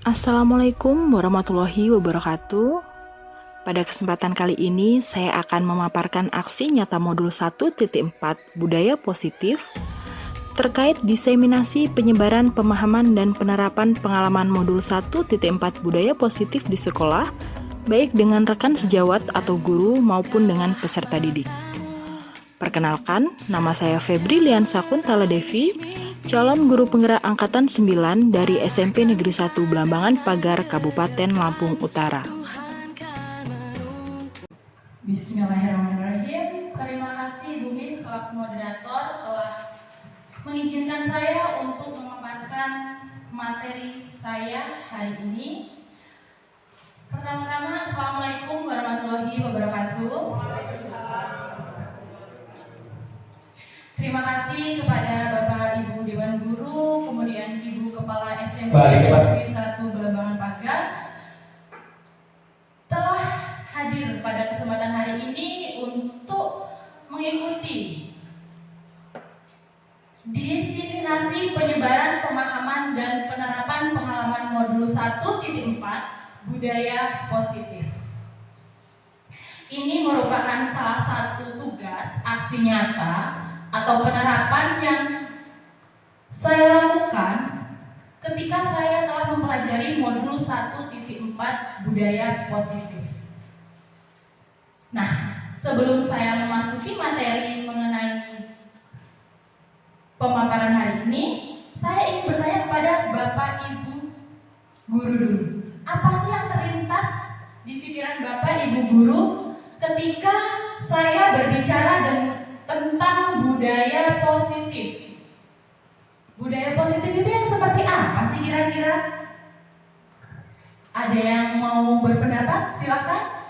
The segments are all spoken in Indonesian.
Assalamualaikum warahmatullahi wabarakatuh. Pada kesempatan kali ini, saya akan memaparkan aksi nyata modul 1.4 Budaya Positif terkait diseminasi penyebaran pemahaman dan penerapan pengalaman modul 1.4 Budaya Positif di sekolah, baik dengan rekan sejawat atau guru maupun dengan peserta didik. Perkenalkan, nama saya Febri Liansa Kuntala Devi, calon guru penggerak Angkatan 9 dari SMP Negeri 1 Belambangan Pagar, Kabupaten Lampung Utara. Bismillahirrahmanirrahim. Terima kasih Bu Mis selaku moderator telah mengizinkan saya untuk memaparkan materi saya hari ini. Pertama-tama, Assalamualaikum warahmatullahi wabarakatuh. Terima kasih kepada Bapak Ibu Dewan Guru, kemudian Ibu Kepala SMP Negeri 1 Belambangan Pagar telah hadir pada kesempatan hari ini untuk mengikuti diseminasi penyebaran pemahaman dan penerapan pengalaman modul 1.4 Budaya Positif. Ini merupakan salah satu tugas aksi nyata atau penerapan yang saya lakukan ketika saya telah mempelajari modul 1.4 Budaya Positif. Nah, sebelum saya memasuki materi mengenai pemaparan hari ini, saya ingin bertanya kepada Bapak Ibu Guru dulu. Apa sih yang terlintas di pikiran Bapak Ibu Guru ketika saya berbicara tentang budaya positif? Budaya positif itu yang seperti apa sih kira-kira? Ada yang mau berpendapat? Silakan.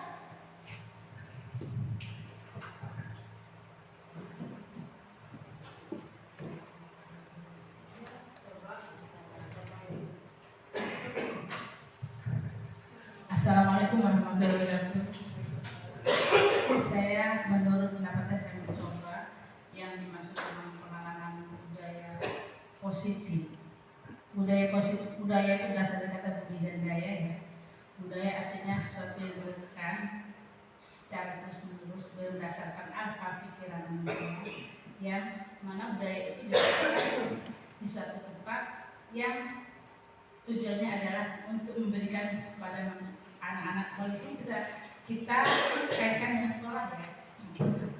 Assalamualaikum warahmatullahi wabarakatuh. Saya menurut pendapat saya mencoba yang dimaksud dengan pengalaman budaya positif. Budaya positif, budaya itu berasal dari kata budi dan daya ya. Budaya artinya sesuatu yang dilakukan secara terus menerus berdasarkan akal pikiran manusia, yang mana budaya itu dilakukan di suatu tempat yang tujuannya adalah untuk memberikan kepada anak-anak polisi kita kaitkan dengan sekolah ya.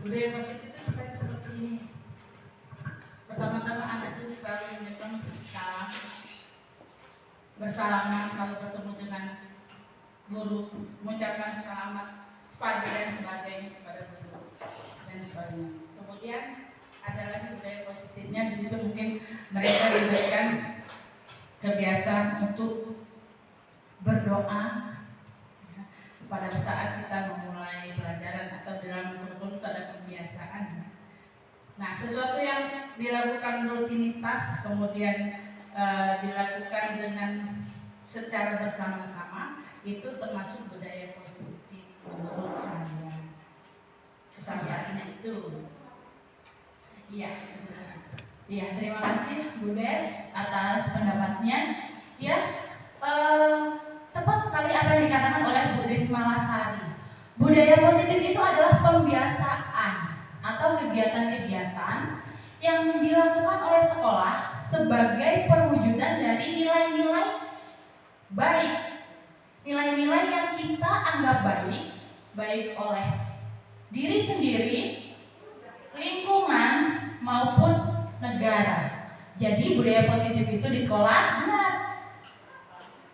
Budaya positif itu misalnya seperti ini. Pertama-tama anak itu selalu mengucapkan salam, bersalaman kalau bertemu dengan guru, mengucapkan selamat pagi dan sebagainya kepada guru dan sebagainya. Kemudian ada lagi budaya positifnya, di situ mungkin mereka diberikan kebiasaan untuk berdoa pada saat kita memulai pelajaran atau dalam kurikulum itu ada kebiasaan. Nah, sesuatu yang dilakukan rutinitas kemudian dilakukan dengan secara bersama-sama itu termasuk budaya positif menurut saya. Kesannya itu. Iya, terima kasih Bu Des atas pendapatnya. Ya, tepat sekali apa yang dikatakan oleh Bu Des Malasari. Budaya positif itu adalah pembiasaan atau kegiatan-kegiatan yang dilakukan oleh sekolah sebagai perwujudan dari nilai-nilai baik. Nilai-nilai yang kita anggap baik oleh diri sendiri, lingkungan, maupun negara. Jadi budaya positif itu di sekolah benar.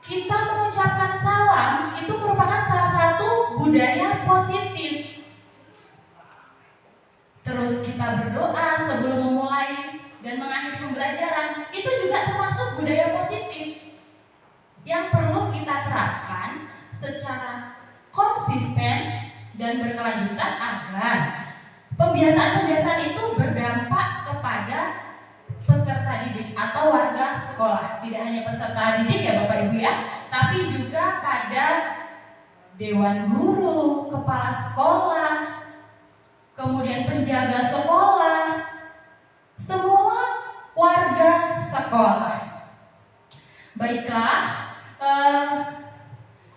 Kita mengucapkan salam itu merupakan salah satu budaya positif. Terus kita berdoa sebelum memulai dan mengakhiri pembelajaran, itu juga termasuk budaya positif yang perlu kita terapkan secara konsisten dan berkelanjutan agar pembiasaan-pembiasaan itu berdampak kepada peserta didik atau warga sekolah. Tidak hanya peserta didik ya Bapak Ibu ya, tapi juga pada dewan guru, kepala sekolah, kemudian penjaga sekolah, semua warga sekolah. Baiklah,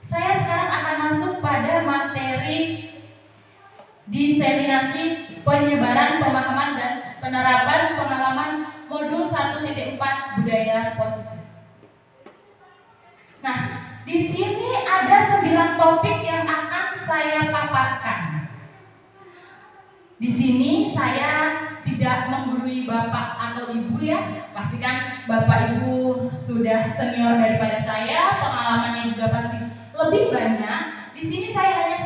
Saya sekarang akan masuk pada materi diseminasi penyebaran pemahaman dan penerapan pengalaman modul 1.4 budaya positif. Nah, di sini ada 9 topik yang akan saya paparkan. Di sini saya tidak menggurui Bapak atau Ibu ya. Pastikan Bapak Ibu sudah senior daripada saya, pengalamannya juga pasti lebih banyak. Di sini saya hanya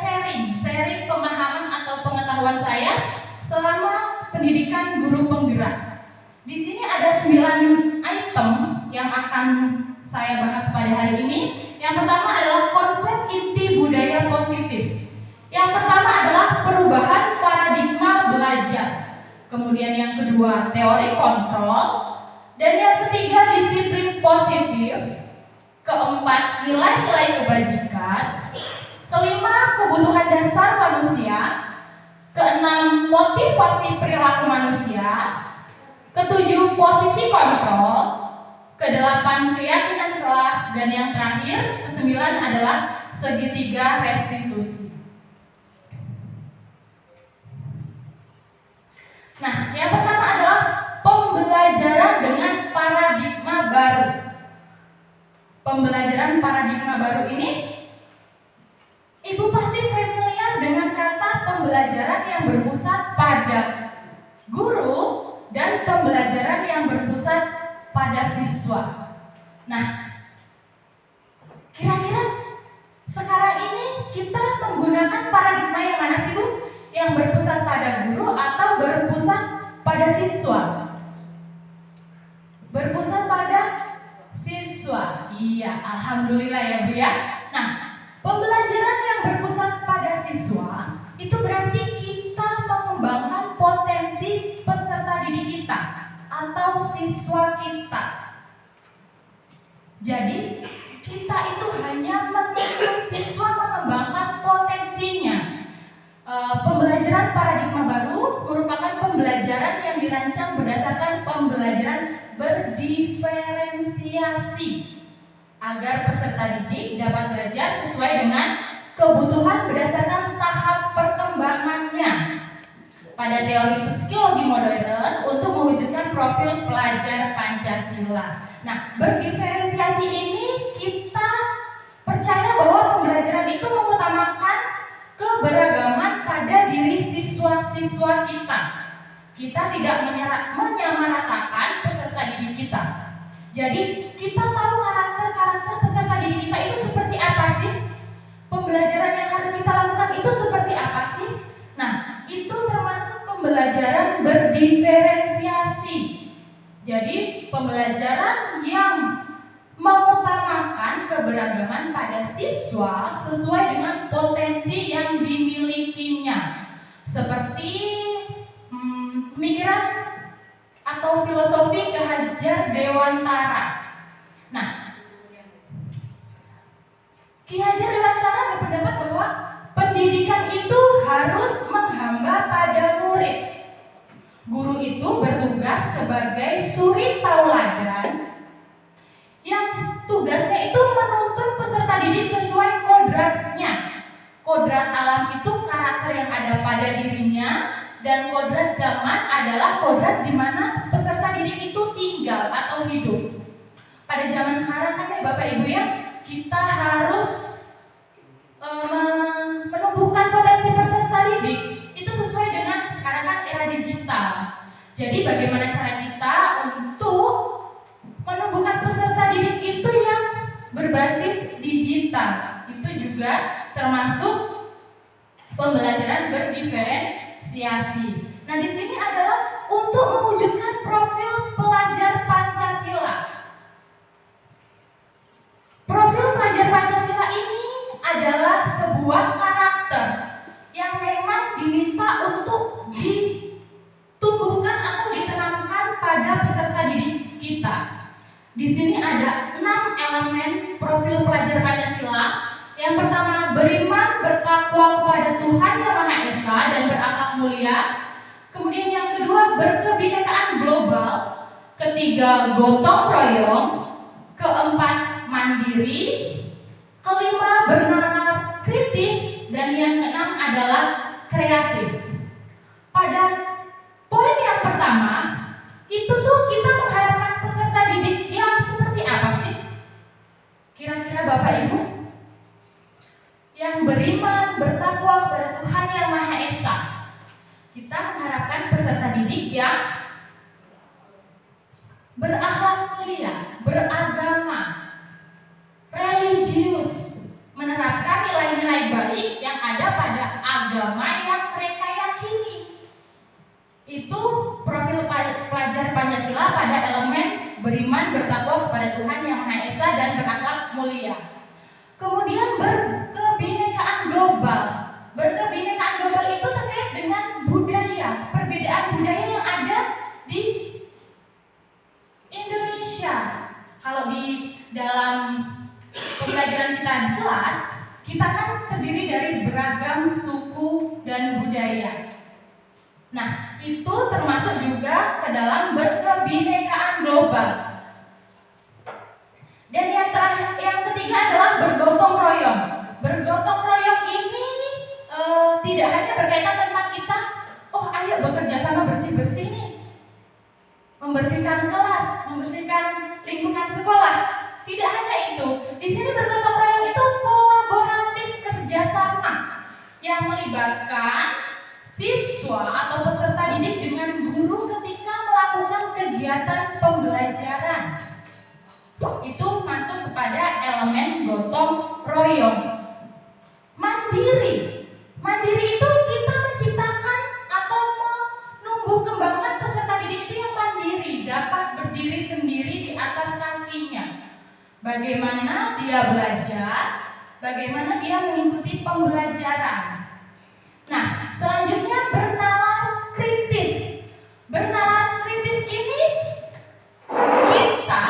sharing pemahaman atau pengetahuan saya selama pendidikan guru penggerak. Di sini ada 9 item yang akan saya bahas pada hari ini. Yang pertama adalah konsep inti budaya positif. Yang pertama adalah perubahan paradigma belajar. Kemudian yang kedua, teori kontrol. Dan yang ketiga, disiplin positif. Keempat, nilai-nilai kebajikan. Kelima, kebutuhan dasar manusia. Keenam, motivasi perilaku manusia. Ketujuh, posisi kontrol. Kedelapan, keyakinan kelas. Dan yang terakhir, kesembilan adalah segitiga restitusi. Nah, yang pertama adalah pembelajaran dengan paradigma baru. Pembelajaran paradigma baru ini, Ibu pasti familiar dengan kata pembelajaran yang berpusat pada guru dan pembelajaran yang berpusat pada siswa. Nah, kira-kira sekarang ini kita menggunakan paradigma yang mana sih, Bu? Yang berpusat pada guru atau berpusat pada siswa? Berpusat pada siswa. Iya, alhamdulillah ya Bu ya. Nah, pembelajaran yang berpusat pada siswa itu berarti kita mengembangkan potensi peserta didik kita atau siswa kita. Jadi, kita itu hanya menuntun siswa mengembangkan potensinya. Pembelajaran paradigma baru merupakan pembelajaran yang dirancang berdasarkan pembelajaran berdiferensiasi agar peserta didik dapat belajar sesuai dengan kebutuhan berdasarkan tahap perkembangannya. Pada teori psikologi modern untuk mewujudkan profil pelajar Pancasila. Nah, berdiferensiasi ini kita percaya bahwa pembelajaran itu mengutamakan keberagaman pada diri siswa-siswa kita. Kita tidak menyamaratakan peserta didik kita. Jadi, kita tahu karakter-karakter peserta didik kita itu seperti apa sih? Pembelajaran yang harus kita lakukan itu seperti apa sih? Nah, itu termasuk pembelajaran berdiferensiasi. Jadi, pembelajaran yang mengutamakan keberagaman pada siswa sesuai dengan potensi yang dimilikinya. Seperti pemikiran atau filosofi Ki Hajar Dewantara. Nah, Ki Hajar Dewantara berpendapat bahwa pendidikan itu harus menghamba pada murid. Guru itu bertugas sebagai suri tauladan yang tugasnya itu menuntun peserta didik sesuai kodratnya. Kodrat alam itu karakter yang ada pada dirinya, dan kodrat zaman adalah kodrat di mana peserta didik itu tinggal atau hidup. Pada zaman sekarang kan ya Bapak Ibu ya, kita harus menumbuhkan potensi peserta didik itu sesuai dengan sekarang kan era digital. Jadi bagaimana cara kita untuk menumbuhkan peserta didik itu yang berbasis digital? Itu juga termasuk pembelajaran berdiferensiasi. Nah, di sini adalah untuk mewujudkan profil pelajar Pancasila. Profil pelajar Pancasila ini adalah sebuah karakter yang memang diminta untuk ditumbuhkan atau ditanamkan pada peserta didik kita. Di sini ada 6 elemen profil pelajar Pancasila. Yang pertama, beriman, bertakwa kepada Tuhan Yang Maha Esa dan berakhlak mulia. Kemudian yang kedua, berkebinekaan global. Ketiga, gotong royong. Keempat, mandiri, kelima bernalar kritis, dan yang keenam adalah kreatif. Pada poin yang pertama, itu tuh kita mengharapkan peserta didik yang seperti apa sih? Kira-kira Bapak Ibu? Yang beriman, bertakwa kepada Tuhan Yang Maha Esa. Kita mengharapkan peserta didik yang berakhlak mulia, beragama, religius, menerapkan nilai-nilai baik yang ada pada agama yang mereka yakini. Itu profil pelajar Pancasila pada elemen beriman, bertakwa kepada Tuhan Yang Maha Esa dan berakhlak mulia. Kemudian berkebinekaan global. Berkebinekaan global itu terkait dengan budaya, perbedaan budaya yang ada di Indonesia. Kalau di dalam pembelajaran kita di kelas, kita kan terdiri dari beragam suku dan budaya. Nah, itu termasuk juga ke dalam berkebinekaan global. Dan yang ketiga adalah bergotong royong. Bergotong royong ini tidak hanya berkaitan tentang kita, oh ayo bekerja sama bersih-bersih nih, membersihkan kelas, membersihkan lingkungan sekolah. Tidak hanya itu, di sini bergotong royong itu kolaboratif kerjasama yang melibatkan siswa atau peserta didik dengan guru ketika melakukan kegiatan pembelajaran. Itu masuk kepada elemen gotong royong. Mandiri. Mandiri itu kita menciptakan atau menumbuh kembangkan peserta didik itu yang mandiri, dapat berdiri sendiri di atas kakinya. Bagaimana dia belajar, bagaimana dia mengikuti pembelajaran. Nah, selanjutnya bernalar kritis. Bernalar kritis ini kita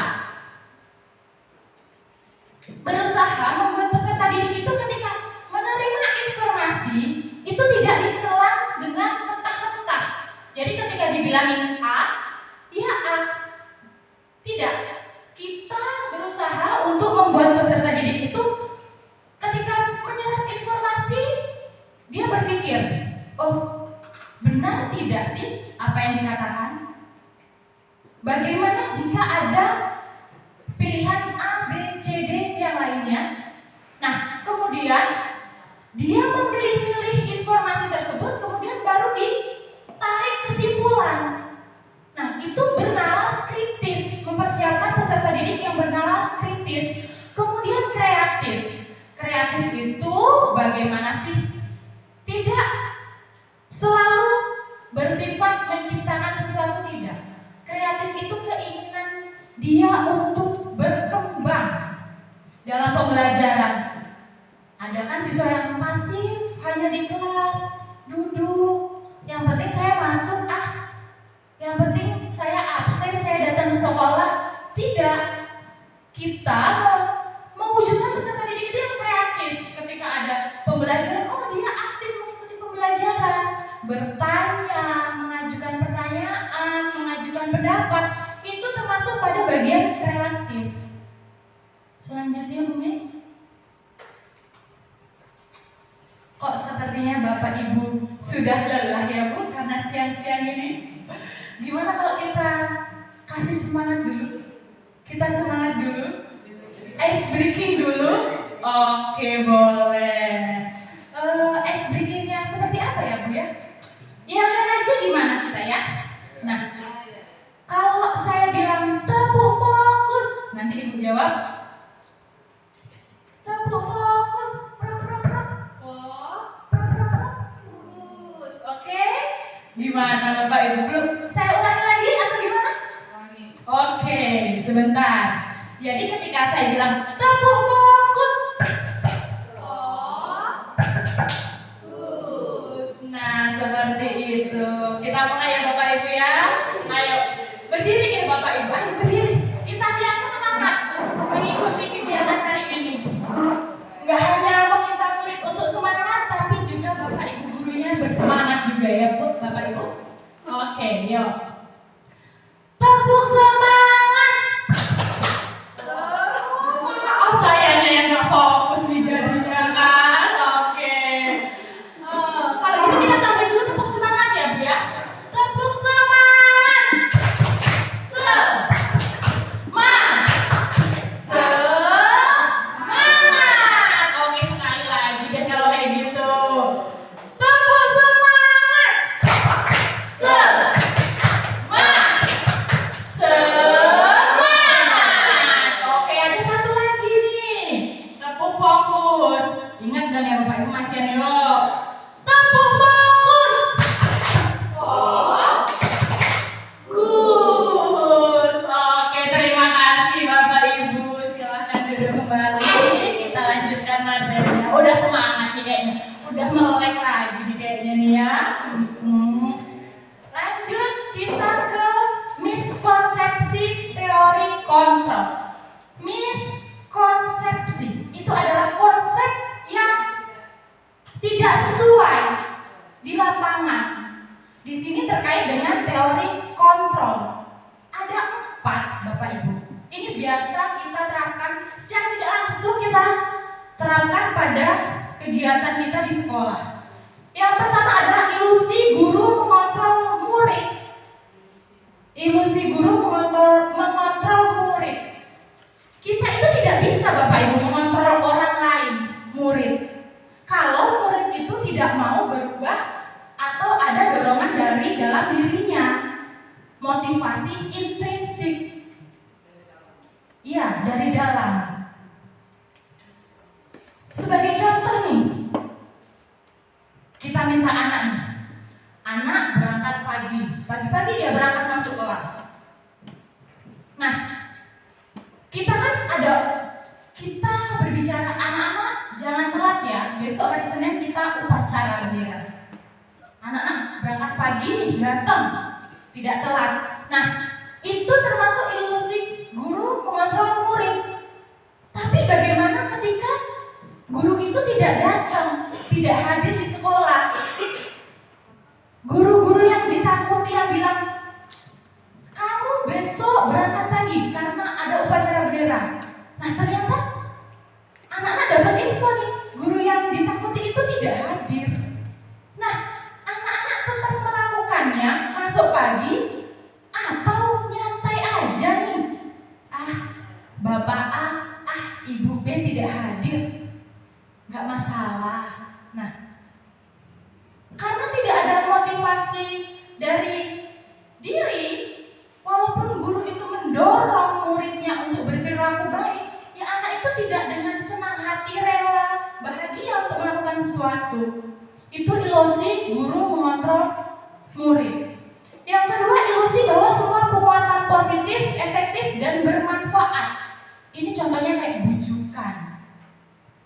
berusaha membuat peserta didik itu ketika menerima informasi itu tidak ditelan dengan mentah-mentah. Jadi ketika dibilangin A, ya A. Tidak. Kita berusaha untuk membuat peserta didik itu ketika menyerap informasi, dia berpikir, oh benar tidak sih apa yang dikatakan? Bagaimana jika ada pilihan A, B, C, D yang lainnya? Nah, kemudian dia memilih-milih informasi tersebut, kemudian baru ditarik kesimpulan. Nah, itu bernalar kritis, mempersiapkan peserta didik yang bernalar kritis. Kemudian kreatif. Kreatif itu bagaimana sih? Tidak selalu bersifat menciptakan sesuatu, tidak. Kreatif itu keinginan dia untuk berkembang dalam pembelajaran. Ada kan siswa yang pasif, hanya di kelas, duduk. Yang penting saya masuk, yang penting saya absen, saya datang ke sekolah. Tidak. Kita mewujudkan peserta didik itu yang kreatif. Ketika ada pembelajaran, oh dia aktif mengikuti pembelajaran, bertanya, mengajukan pertanyaan, mengajukan pendapat. Itu termasuk pada bagian kreatif. Selanjutnya, Bu Min. Kok sepertinya Bapak Ibu sudah lelah ya Bu, karena siang-siang ini. Gimana kalau kita kasih semangat dulu? Kita semangat dulu? Ice breaking dulu? Oke, boleh. Ice breakingnya seperti apa ya Bu ya? Ya lihat aja gimana kita ya. Nah, kalau saya bilang tepuk fokus, nanti Ibu jawab tepuk fokus. Oke? Gimana Bapak Ibu? Belum? Saya ulangi lagi atau gimana? Oke, sebentar. Jadi ketika saya bilang tepuk fokus, nah seperti itu. Kita mulai ya Bapak Ibu ya. Ayo berdiri ya Bapak Ibu. Ayo berdiri. Kita yang semangat mengikuti kegiatan hari ini. Nggak hanya meminta murid untuk semangat, tapi juga Bapak Ibu gurunya bersemangat juga ya Bu, Bapak Ibu. Oke, yuk. Tepuk semangat. Ibu masih yuk. Tepuk fokus. Oh, Gus. Oke, terima kasih Bapak Ibu. Silahkan duduk kembali. Kita lanjutkan materinya. Udah semangat nih kayaknya. Udah melek lagi nih kayaknya nih ya. Lanjut kita ke miskonsepsi teori kontrol. Miskonsepsi itu adalah konsep yang tidak sesuai di lapangan. Di sini terkait dengan teori kontrol. Ada 4, Bapak Ibu. Ini biasa kita terapkan secara tidak langsung, kita terapkan pada kegiatan kita di sekolah. Yang pertama adalah ilusi guru mengontrol murid. Ilusi guru mengontrol murid. Kita itu tidak bisa, Bapak Ibu, mengontrol orang lain, murid. Kalau murid itu tidak mau berubah atau ada dorongan dari dalam dirinya, motivasi intrinsik. Iya, dari dalam. Sebagai contoh nih, kita minta anak nih. Anak berangkat pagi-pagi dia berangkat masuk kelas. Nah, kita berbicara anak-anak jangan telat ya. Besok hari Senin kita upacara bendera. Anak-anak berangkat pagi datang, tidak telat. Nah, itu termasuk ilusi guru mengontrol murid. Tapi bagaimana ketika guru itu tidak datang, tidak hadir di sekolah? Guru-guru yang ditakuti yang bilang, kamu besok berangkat pagi karena ada upacara bendera. Nah, ternyata anak-anak dapat info nih, guru yang ditakuti itu tidak hadir. Nah, anak-anak tetap melakukannya, masuk pagi atau nyantai aja nih. Bapak A, Ibu B tidak hadir, nggak masalah. Nah, karena tidak ada motivasi dari diri, walaupun guru itu mendorong muridnya untuk berperilaku baik, ya anak itu tidak dengan senang hati rela bahagia untuk melakukan sesuatu. Itu ilusi guru mengontrol murid. Yang kedua, ilusi bahwa semua penguatan positif, efektif, dan bermanfaat. Ini contohnya kayak bujukan,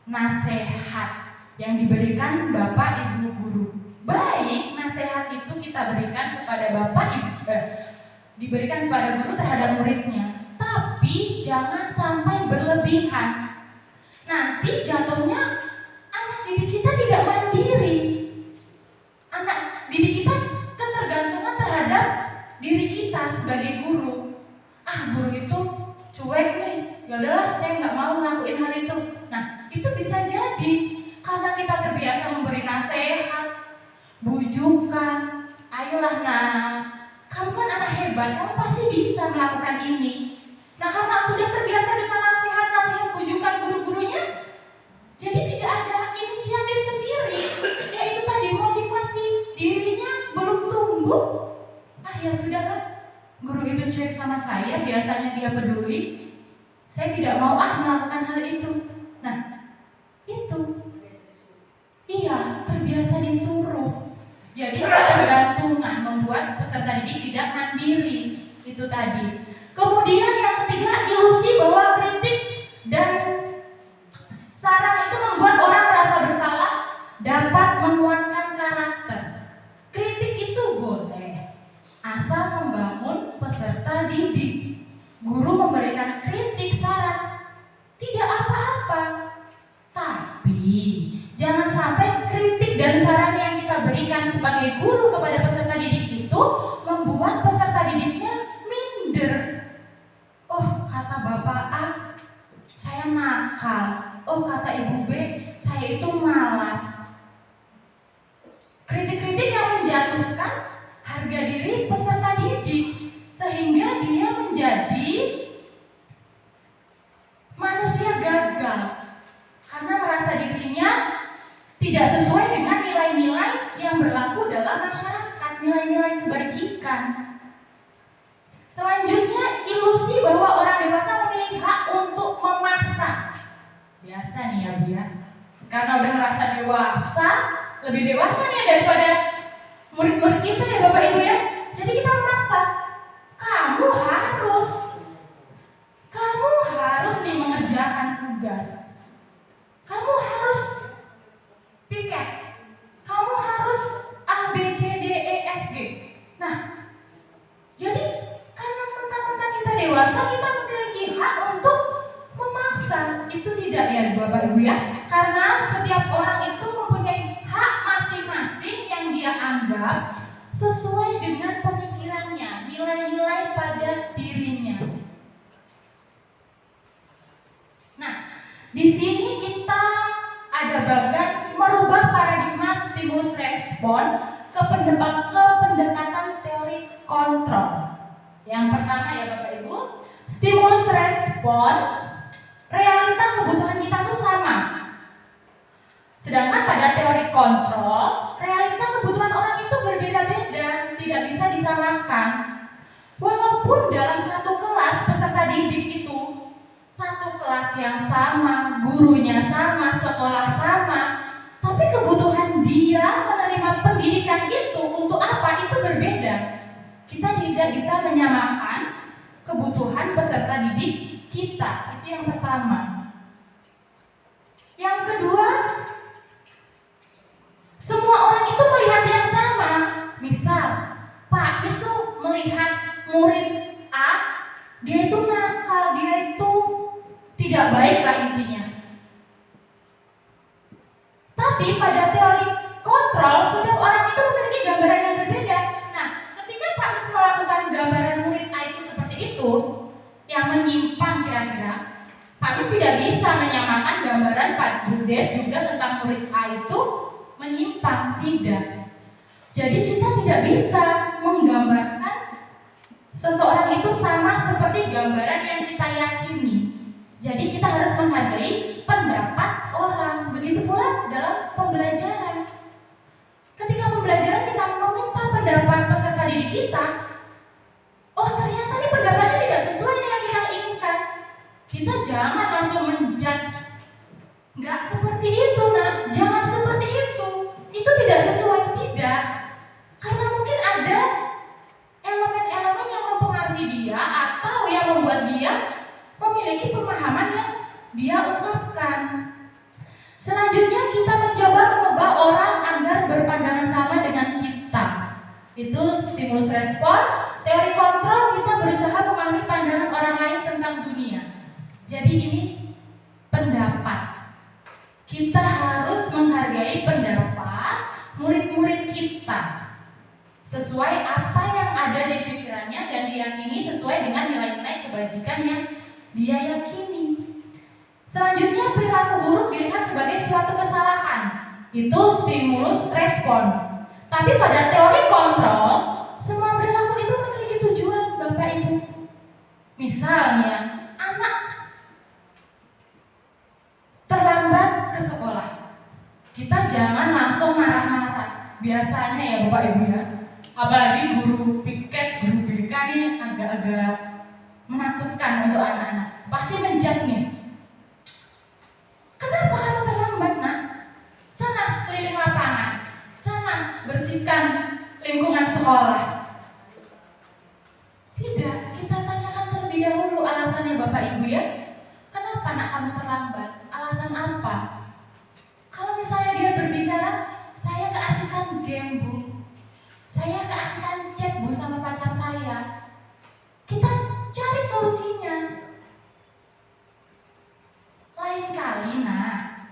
nasihat yang diberikan Bapak Ibu guru. Baik, nasihat itu kita berikan kepada Bapak Ibu, diberikan kepada guru terhadap muridnya. Tapi jangan sampai berlebihan. Nanti jatuhnya anak didik kita tidak mandiri. Anak didik kita ketergantungan terhadap diri kita sebagai guru. Guru itu cuek nih, ya udahlah saya nggak mau ngelakuin hal itu. Nah, itu bisa jadi karena kita terbiasa memberi nasihat, bujukan, ayolah nak, kamu kan anak hebat, kamu pasti bisa melakukan ini. Nah, karena sudah terbiasa dengan nasihat-nasihat bujukan guru-gurunya, jadi tidak ada inisiatif sendiri, yaitu tadi motivasi dirinya belum tumbuh. Ya sudah kan, guru itu cuek sama saya, biasanya dia peduli, saya tidak mau melakukan hal itu. Nah, itu iya, terbiasa disuruh. Jadi ketergantungan membuat peserta didik tidak mandiri. Itu tadi. Kemudian yang ketiga, ilusi bahwa kritik dan saran itu membuat orang merasa bersalah, dapat menguatkan karakter. Kritik itu boleh, asal membangun peserta didik. Guru memberikan kritik, saran, tidak apa-apa. Tapi jangan sampai kritik dan saran yang kita berikan sebagai guru kepada peserta didik itu membuat peserta didiknya minder. Oh, kata Bapak A, saya nakal. Oh, kata Ibu B, saya itu malas. Kritik-kritik yang menjatuhkan harga diri peserta didik, sehingga dia menjadi manusia gagal karena merasa dirinya tidak sesuai dengan nilai-nilai yang berlaku dalam masyarakat, nilai-nilai kebajikan. Selanjutnya, ilusi bahwa orang dewasa memiliki hak untuk memaksa. Biasa nih ya Bu ya. karena udah merasa dewasa, lebih dewasa nih daripada murid-murid kita ya Bapak Ibu ya. Jadi kita memaksa, kamu harus nih mengerjakan tugas, kamu harus piket, kamu harus A, B, C, D, E, F, G. Nah, jadi karena mentang-mentang kita dewasa, kita memiliki hak untuk memaksa. Itu tidak ya Bapak Ibu ya. Karena setiap orang itu mempunyai hak masing-masing yang dia anggap sesuai dengan pemikirannya, nilai-nilai pada dirinya. Nah, di sini kita ada bagian merubah paradigma stimulus respon ke pendekatan teori kontrol. Yang pertama ya Bapak Ibu, stimulus respon, realita kebutuhan kita tuh sama. Sedangkan pada teori kontrol, realita kebutuhan orang itu berbeda-beda, tidak bisa disamakan. Walaupun dalam satu kelas peserta didik itu satu kelas yang sama, gurunya sama, sekolah sama, tapi kebutuhan dia menerima pendidikan itu untuk apa? Itu berbeda. Kita tidak bisa menyamakan kebutuhan peserta didik kita. Itu yang pertama. Yang kedua, semua orang itu melihat yang sama. Misal, Pak Mis tuh melihat murid A, dia itu nakal, dia itu tidak baik lah intinya. Tapi pada teori kontrol, setiap orang itu memiliki gambaran yang berbeda. Nah, ketika Pak Mis melakukan gambaran murid A itu seperti itu, yang menyimpang kira-kira, Pak Mis tidak bisa menyamakan gambaran Pak Budes juga tentang murid A itu menyimpang, tidak. Jadi kita tidak bisa menggambarkan seseorang itu sama seperti gambaran yang kita yakini. Jadi kita harus menghargai pendapat orang. Begitu pula dalam pembelajaran. Ketika pembelajaran kita meminta pendapat peserta didik kita, oh ternyata ini pendapatnya tidak sesuai dengan yang kita inginkan. Kita jangan langsung menjudge. Nggak seperti itu nak, jangan seperti itu. Itu tidak sesuai, tidak. Karena mungkin ada elemen-elemen yang mempengaruhi dia atau yang membuat dia memiliki pemahaman yang dia ungkapkan. Selanjutnya kita mencoba mengubah orang agar berpandangan sama dengan kita. Itu stimulus respon. Teori kontrol, kita berusaha memahami pandangan orang lain tentang dunia. Jadi ini pendapat. Kita harus menghargai pendapat murid-murid kita sesuai apa yang ada di pikirannya dan diyakini sesuai dengan nilai-nilai kebajikan yang dia yakini. Selanjutnya, perilaku buruk dilihat sebagai suatu kesalahan. Itu stimulus respon. Tapi pada teori kontrol, semua perilaku itu memiliki tujuan, Bapak Ibu. Misalnya, anak terlambat ke sekolah. Kita jangan langsung marah-marah. Biasanya ya Bapak Ibu ya, apalagi guru piket, guru BK ini agak-agak menakutkan untuk anak-anak. Pasti menjudge nih. Kenapa kamu terlambat nak? Sana keliling lapangan, sana bersihkan lingkungan sekolah. Tidak, kita tanyakan terlebih dahulu alasannya Bapak Ibu ya. Kenapa nak kamu terlambat? Alasan apa? Kalau misalnya dia berbicara, saya keasikan game bu, saya keasikan chat bu sama pacar saya. Kita cari solusinya. Lain kali nah,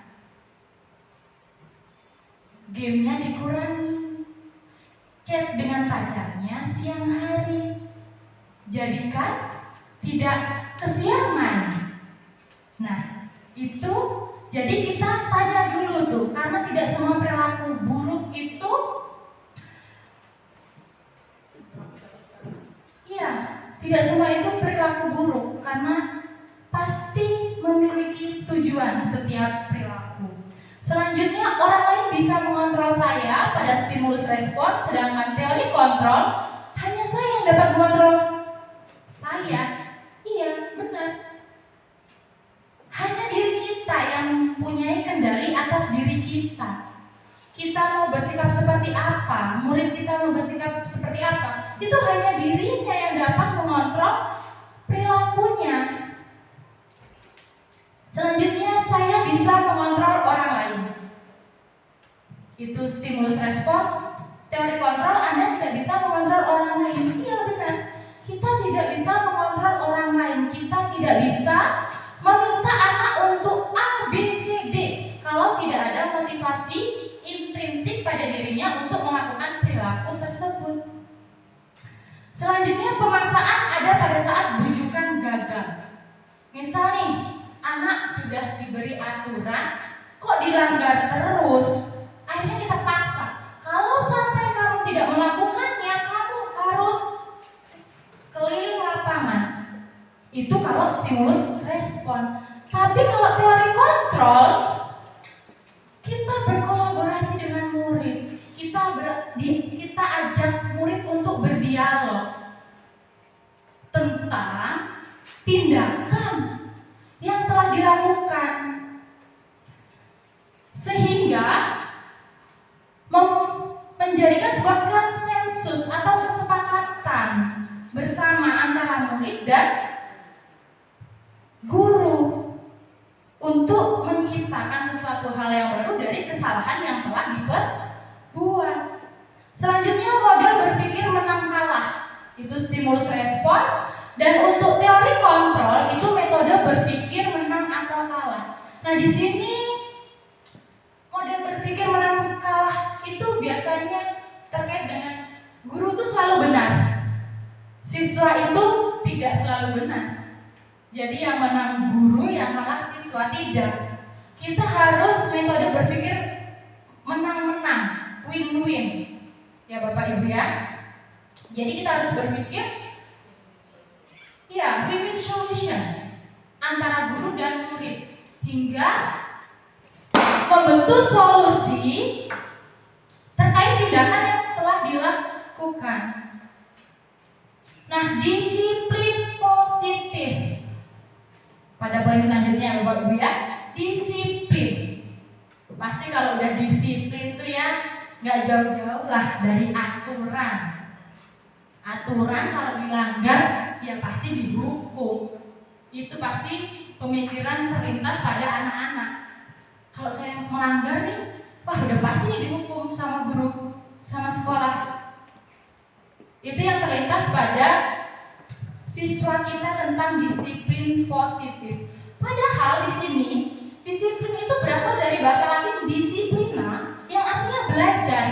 gamenya dikurangi, chat dengan pacarnya siang hari, jadikan tidak kesiangan. Nah itu jadi kita tanya dulu tuh, karena tidak semua perilaku buruk itu ya, tidak semua itu perilaku buruk, karena pasti memiliki tujuan setiap perilaku. Selanjutnya, orang lain bisa mengontrol saya pada stimulus respon, sedangkan teori kontrol hanya saya yang dapat mengontrol saya. Iya, benar. Hanya diri kita yang mempunyai kendali atas diri kita. Kita mau bersikap seperti apa, murid kita mau bersikap seperti apa, itu hanya dirinya yang dapat mengontrol perilakunya. Selanjutnya, saya bisa mengontrol orang lain. Itu stimulus respon. Teori kontrol, Anda tidak bisa mengontrol orang lain. Iya benar, kita tidak bisa mengontrol orang lain. Kita tidak bisa meminta anak untuk A, B, C, D kalau tidak ada motivasi intrinsik pada dirinya untuk melakukan perilaku tersebut. Selanjutnya, pemaksaan ada pada saat bujukan gagal. Misal nih, anak sudah diberi aturan, kok dilanggar terus? Akhirnya kita paksa. Kalau sampai kamu tidak melakukannya, kamu harus keliling lapangan. Itu kalau stimulus respon. Tapi kalau teori kontrol, kita berkolaborasi dengan murid. Kita ajak murid untuk berdialog tentang tindakan yang telah dilakukan, sehingga menjadikan sebuah konsensus atau kesepakatan bersama antara murid dan guru untuk menciptakan sesuatu hal yang baru dari kesalahan yang telah dibuat. Selanjutnya, model berpikir menang kalah, itu stimulus respon. Dan untuk teori kontrol itu metode berpikir menang atau kalah. Nah, di sini model berpikir menang kalah itu biasanya terkait dengan guru itu selalu benar, siswa itu tidak selalu benar. Jadi yang menang guru, yang kalah siswa tidak. Kita harus metode berpikir menang-menang, win-win. Ya Bapak Ibu ya. Jadi kita harus berpikir ya win-win solution antara guru dan murid hingga membentuk solusi terkait tindakan yang telah dilakukan. Nah, disiplin positif. Pada poin selanjutnya Bapak Ibu ya, disiplin. Pasti kalau udah disiplin tuh ya nggak jauh-jauh lah dari aturan. Aturan kalau dilanggar ya pasti dihukum. Itu pasti pemikiran terlintas pada anak-anak. Kalau saya melanggar nih, wah udah pasti nih dihukum sama guru, sama sekolah. Itu yang terlintas pada siswa kita tentang disiplin positif. Padahal di sini disiplin itu berasal dari bahasa Latin disiplina, yang artinya belajar.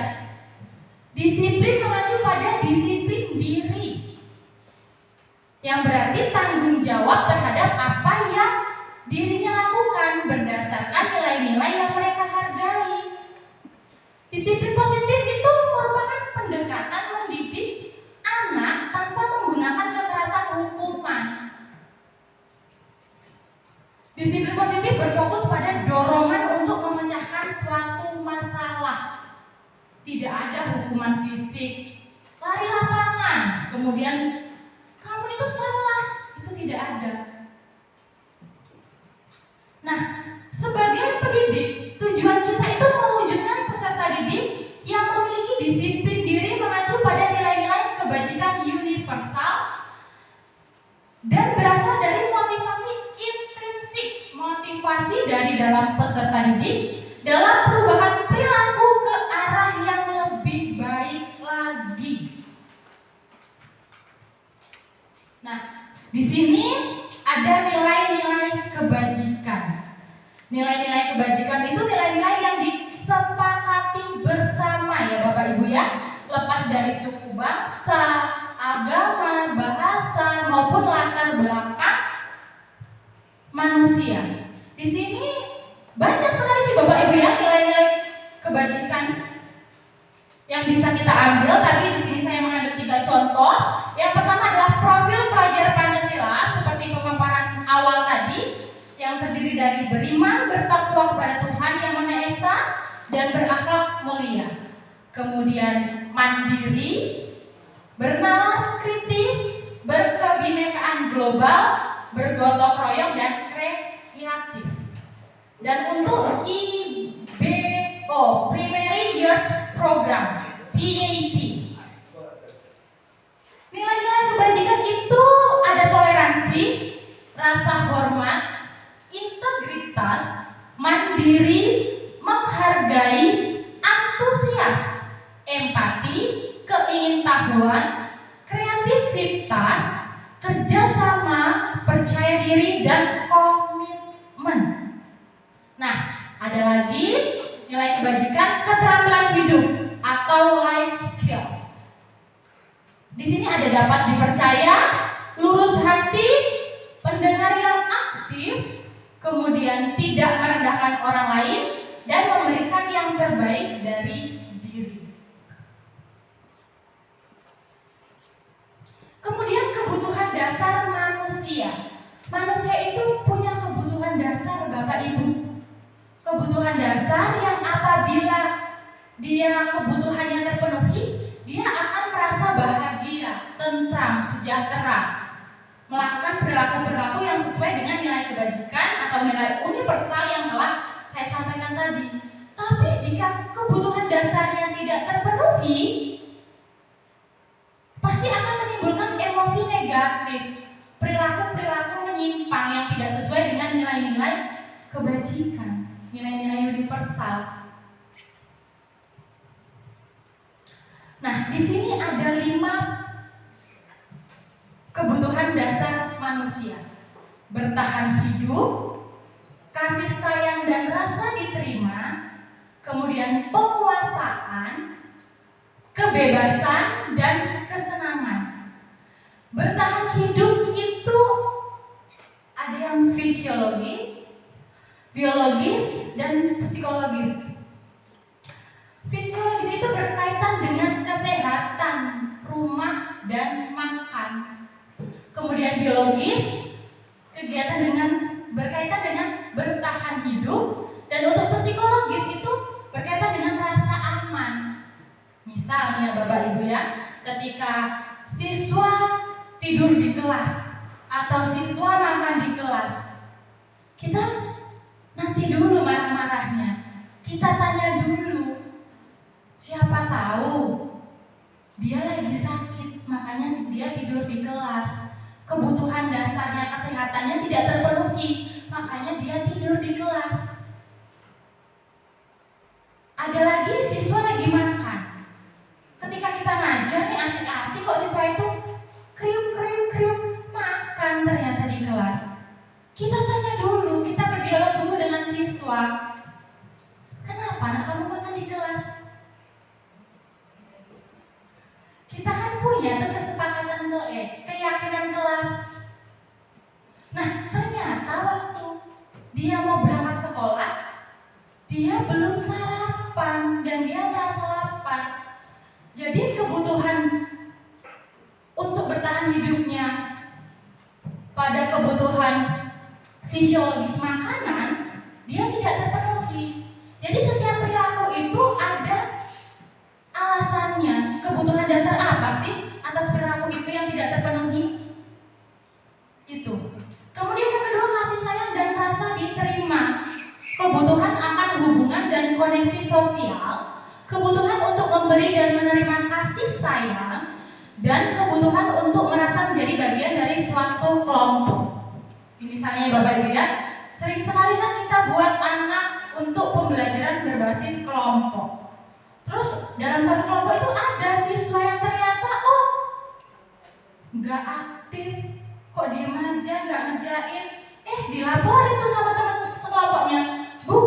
Disiplin mengacu pada disiplin diri, yang berarti tanggung jawab terhadap apa yang dirinya lakukan berdasarkan nilai-nilai yang mereka hargai. Disiplin positif itu merupakan pendekatan mendidik anak tanpa menggunakan kekerasan hukuman. Disiplin positif berfokus pada dorongan untuk memecahkan suatu masalah. Tidak ada hukuman fisik, lari lapangan, kemudian kamu itu salah, itu tidak ada. Nah, sebagai pendidik, tujuan kita itu mewujudkan peserta didik yang memiliki disiplin diri mengacu pada nilai-nilai kebajikan universal dan berasal dari motivasi intrinsik, motivasi dari dalam peserta didik dalam perubahan perilaku ke arah yang lebih baik lagi. Nah, di sini ada nilai-nilai kebajikan. Nilai-nilai kebajikan itu nilai-nilai yang disepakati bersama ya Bapak Ibu ya, lepas dari suku bangsa, agama, bahasa maupun latar belakang manusia. Di sini banyak sekali sih Bapak Ibu ya nilai-nilai kebajikan yang bisa kita ambil, tapi di sini saya mengambil 3 contoh. Yang pertama adalah profil pelajar Pancasila seperti pemaparan awal tadi, yang terdiri dari beriman, bertakwa kepada Tuhan Yang Maha Esa, dan berakhlak mulia. Kemudian mandiri, bernalar kritis, berkebinekaan global, bergotong royong, dan kreatif. Dan untuk IBKP program PAP. Nilai-nilai kebajikan itu ada toleransi, rasa hormat, integritas, mandiri, menghargai, antusias, empati, keingintahuan, kreativitas, kerjasama, percaya diri, dan komitmen. Nah, ada lagi nilai kebajikan keterampilan hidup atau life skill. Di sini ada dapat dipercaya, lurus hati, pendengar yang aktif, kemudian tidak merendahkan orang lain, dan memberikan yang terbaik dari diri. Kemudian kebutuhan dasar manusia. Manusia itu punya kebutuhan dasar, Bapak Ibu. Kebutuhan dasar yang apabila dia kebutuhannya terpenuhi, dia akan merasa bahagia, tentram, sejahtera, melakukan perilaku-perilaku yang sesuai dengan nilai kebajikan atau nilai universal yang telah saya sampaikan tadi. Tapi jika kebutuhan dasarnya tidak terpenuhi, pasti akan menimbulkan emosi negatif, perilaku-perilaku menyimpang yang tidak sesuai dengan nilai-nilai kebajikan, nilai-nilai universal. Nah, di sini ada 5 kebutuhan dasar manusia: bertahan hidup, kasih sayang dan rasa diterima, kemudian penguasaan, kebebasan, dan kesenangan. Bertahan hidup itu ada yang fisiologis, biologis, dan psikologis. Fisiologis itu berkaitan dengan kesehatan, rumah, dan makan. Kemudian biologis, kegiatan berkaitan dengan bertahan hidup, dan untuk psikologis itu berkaitan dengan rasa aman. Misalnya Bapak Ibu ya, ketika siswa tidur di kelas atau siswa makan di kelas, kita nanti dulu marah-marahnya, kita tanya dulu, siapa tahu dia lagi sakit, makanya dia tidur di kelas. Kebutuhan dasarnya, kesehatannya tidak terpenuhi, makanya dia tidur di kelas. Ada lagi siswa lagi makan. Ketika kita ngajar nih asik-asik, kok siswa itu kriuk makan ternyata di kelas. Kita tanya dulu, kita berdialog dulu dengan siswa. Kenapa anak kamu makan di kelas? Kita kan punya kesepakatan keyakinan kelas. Nah, ternyata waktu dia mau berangkat sekolah, dia belum sarapan dan dia merasa lapar. Jadi kebutuhan untuk bertahan hidupnya pada kebutuhan fisiologis makanan, dia tidak terpenuhi. Jadi setiap perilaku itu ada alasannya. Kebutuhan dasar apa sih atas perilaku itu yang tidak terpenuhi? Itu. Kemudian yang kedua, kasih sayang dan rasa diterima. Kebutuhan akan hubungan dan koneksi sosial, kebutuhan untuk memberi dan menerima kasih sayang, dan kebutuhan untuk merasa menjadi bagian dari suatu kelompok. Misalnya Bapak Ibu ya, sering sekali kan kita buat anak untuk pembelajaran berbasis kelompok. Terus dalam satu kelompok itu ada siswa yang ternyata nggak aktif, kok diem aja, nggak ngerjain. Dilaporin tuh sama teman sekelompoknya, Bu,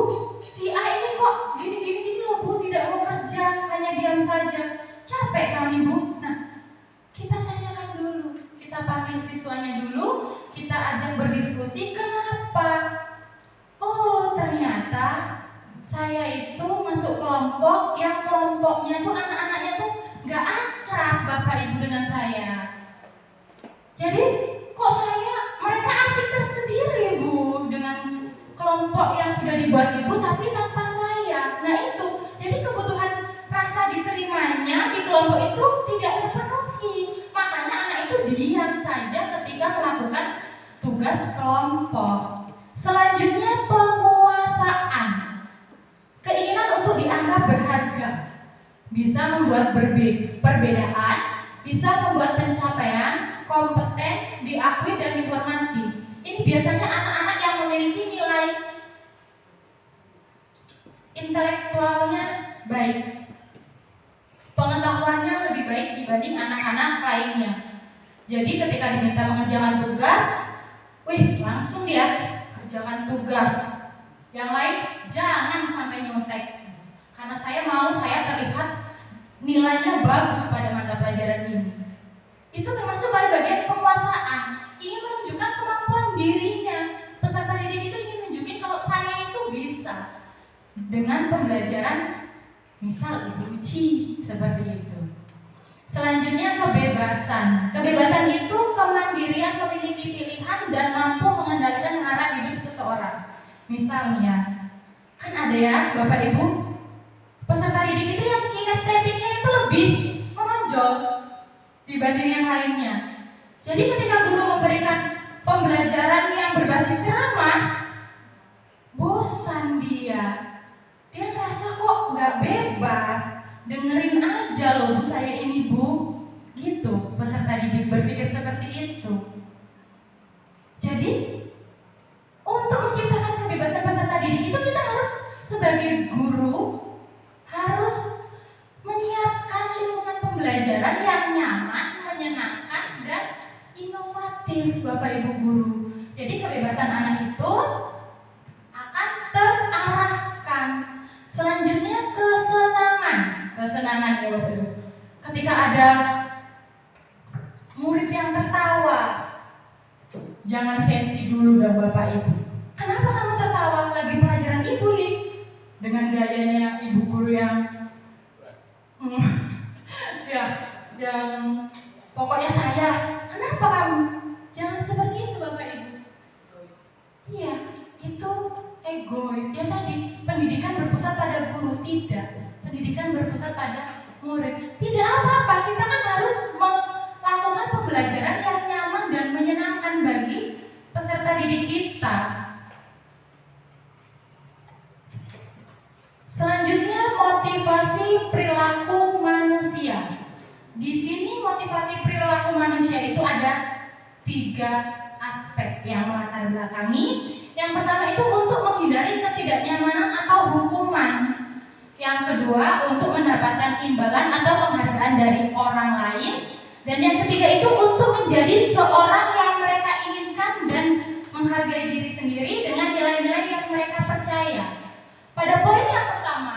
si A ini kok gini loh Bu, tidak mau kerja, hanya diam saja. Capek kami Bu. Nah, kita tanyakan dulu, kita panggil siswanya dulu, kita ajak berdiskusi, kenapa? Oh, ternyata saya itu masuk kelompok yang kelompoknya tuh anak-anaknya tuh nggak akrab Bapak Ibu dengan saya. Jadi kok mereka asik tersendiri Bu dengan kelompok yang sudah dibuat Ibu tapi tanpa saya. Nah itu, jadi kebutuhan rasa diterimanya di kelompok itu tidak terpenuhi. Makanya anak itu diam saja ketika melakukan tugas kelompok. Selanjutnya penguasaan. Keinginan untuk dianggap berharga. bisa membuat perbedaan, bisa membuat pencapaian, kompeten, diakui dan dihormati. Ini biasanya anak-anak yang memiliki nilai intelektualnya baik, pengetahuannya lebih baik dibanding anak-anak lainnya. Jadi ketika diminta mengerjakan tugas, langsung dia kerjakan tugas. Yang lain jangan sampai nyontek, karena saya terlihat nilainya bagus pada mata pelajaran ini. Itu termasuk pada bagian penguasaan, ingin menunjukkan kemampuan dirinya. Peserta didik itu ingin menunjukkan kalau saya itu bisa dengan pembelajaran, misal Ibu Uci, seperti itu. Selanjutnya kebebasan. Kebebasan itu kemandirian memiliki pilihan dan mampu mengendalikan arah hidup seseorang. Misalnya, kan ada ya Bapak Ibu, peserta didik itu yang kinestetiknya itu lebih menonjol dibanding yang lainnya. Jadi ketika guru memberikan pembelajaran yang berbasis ceramah, bosan dia ngerasa kok nggak bebas, dengerin aja loh Bu saya ini Bu, gitu. Peserta didik berpikir seperti itu. Jadi untuk menciptakan kebebasan peserta didik itu kita harus sebagai guru harus menyiapkan lingkungan pembelajaran yang nyaman, menyenangkan dan inovatif, Bapak Ibu guru. Jadi kebebasan anak itu akan terarahkan. Selanjutnya kesenangan ya Bapak Ibu. Ketika ada murid yang tertawa, jangan sensi dulu dong Bapak Ibu. Kenapa kamu tertawa? Lagi pelajaran Ibu nih. Dengan gayanya Ibu guru yang yang pokoknya saya. Kenapa kamu? Jangan seperti itu Bapak Ibu. Iya, itu egois. Ya tadi, pendidikan berpusat pada guru, tidak. Pendidikan berpusat pada murid. Tidak apa-apa, kita kan harus melakukan pembelajaran yang nyaman dan menyenangkan bagi peserta didik kita. Selanjutnya motivasi perilaku manusia. Di sini motivasi perilaku manusia itu ada 3 aspek yang melatar belakangi. Yang pertama itu untuk menghindari ketidaknyamanan atau hukuman. Yang kedua untuk mendapatkan imbalan atau penghargaan dari orang lain. Dan yang ketiga itu untuk menjadi seorang yang mereka inginkan dan menghargai diri sendiri dengan nilai-nilai yang mereka percaya. Pada poin yang pertama,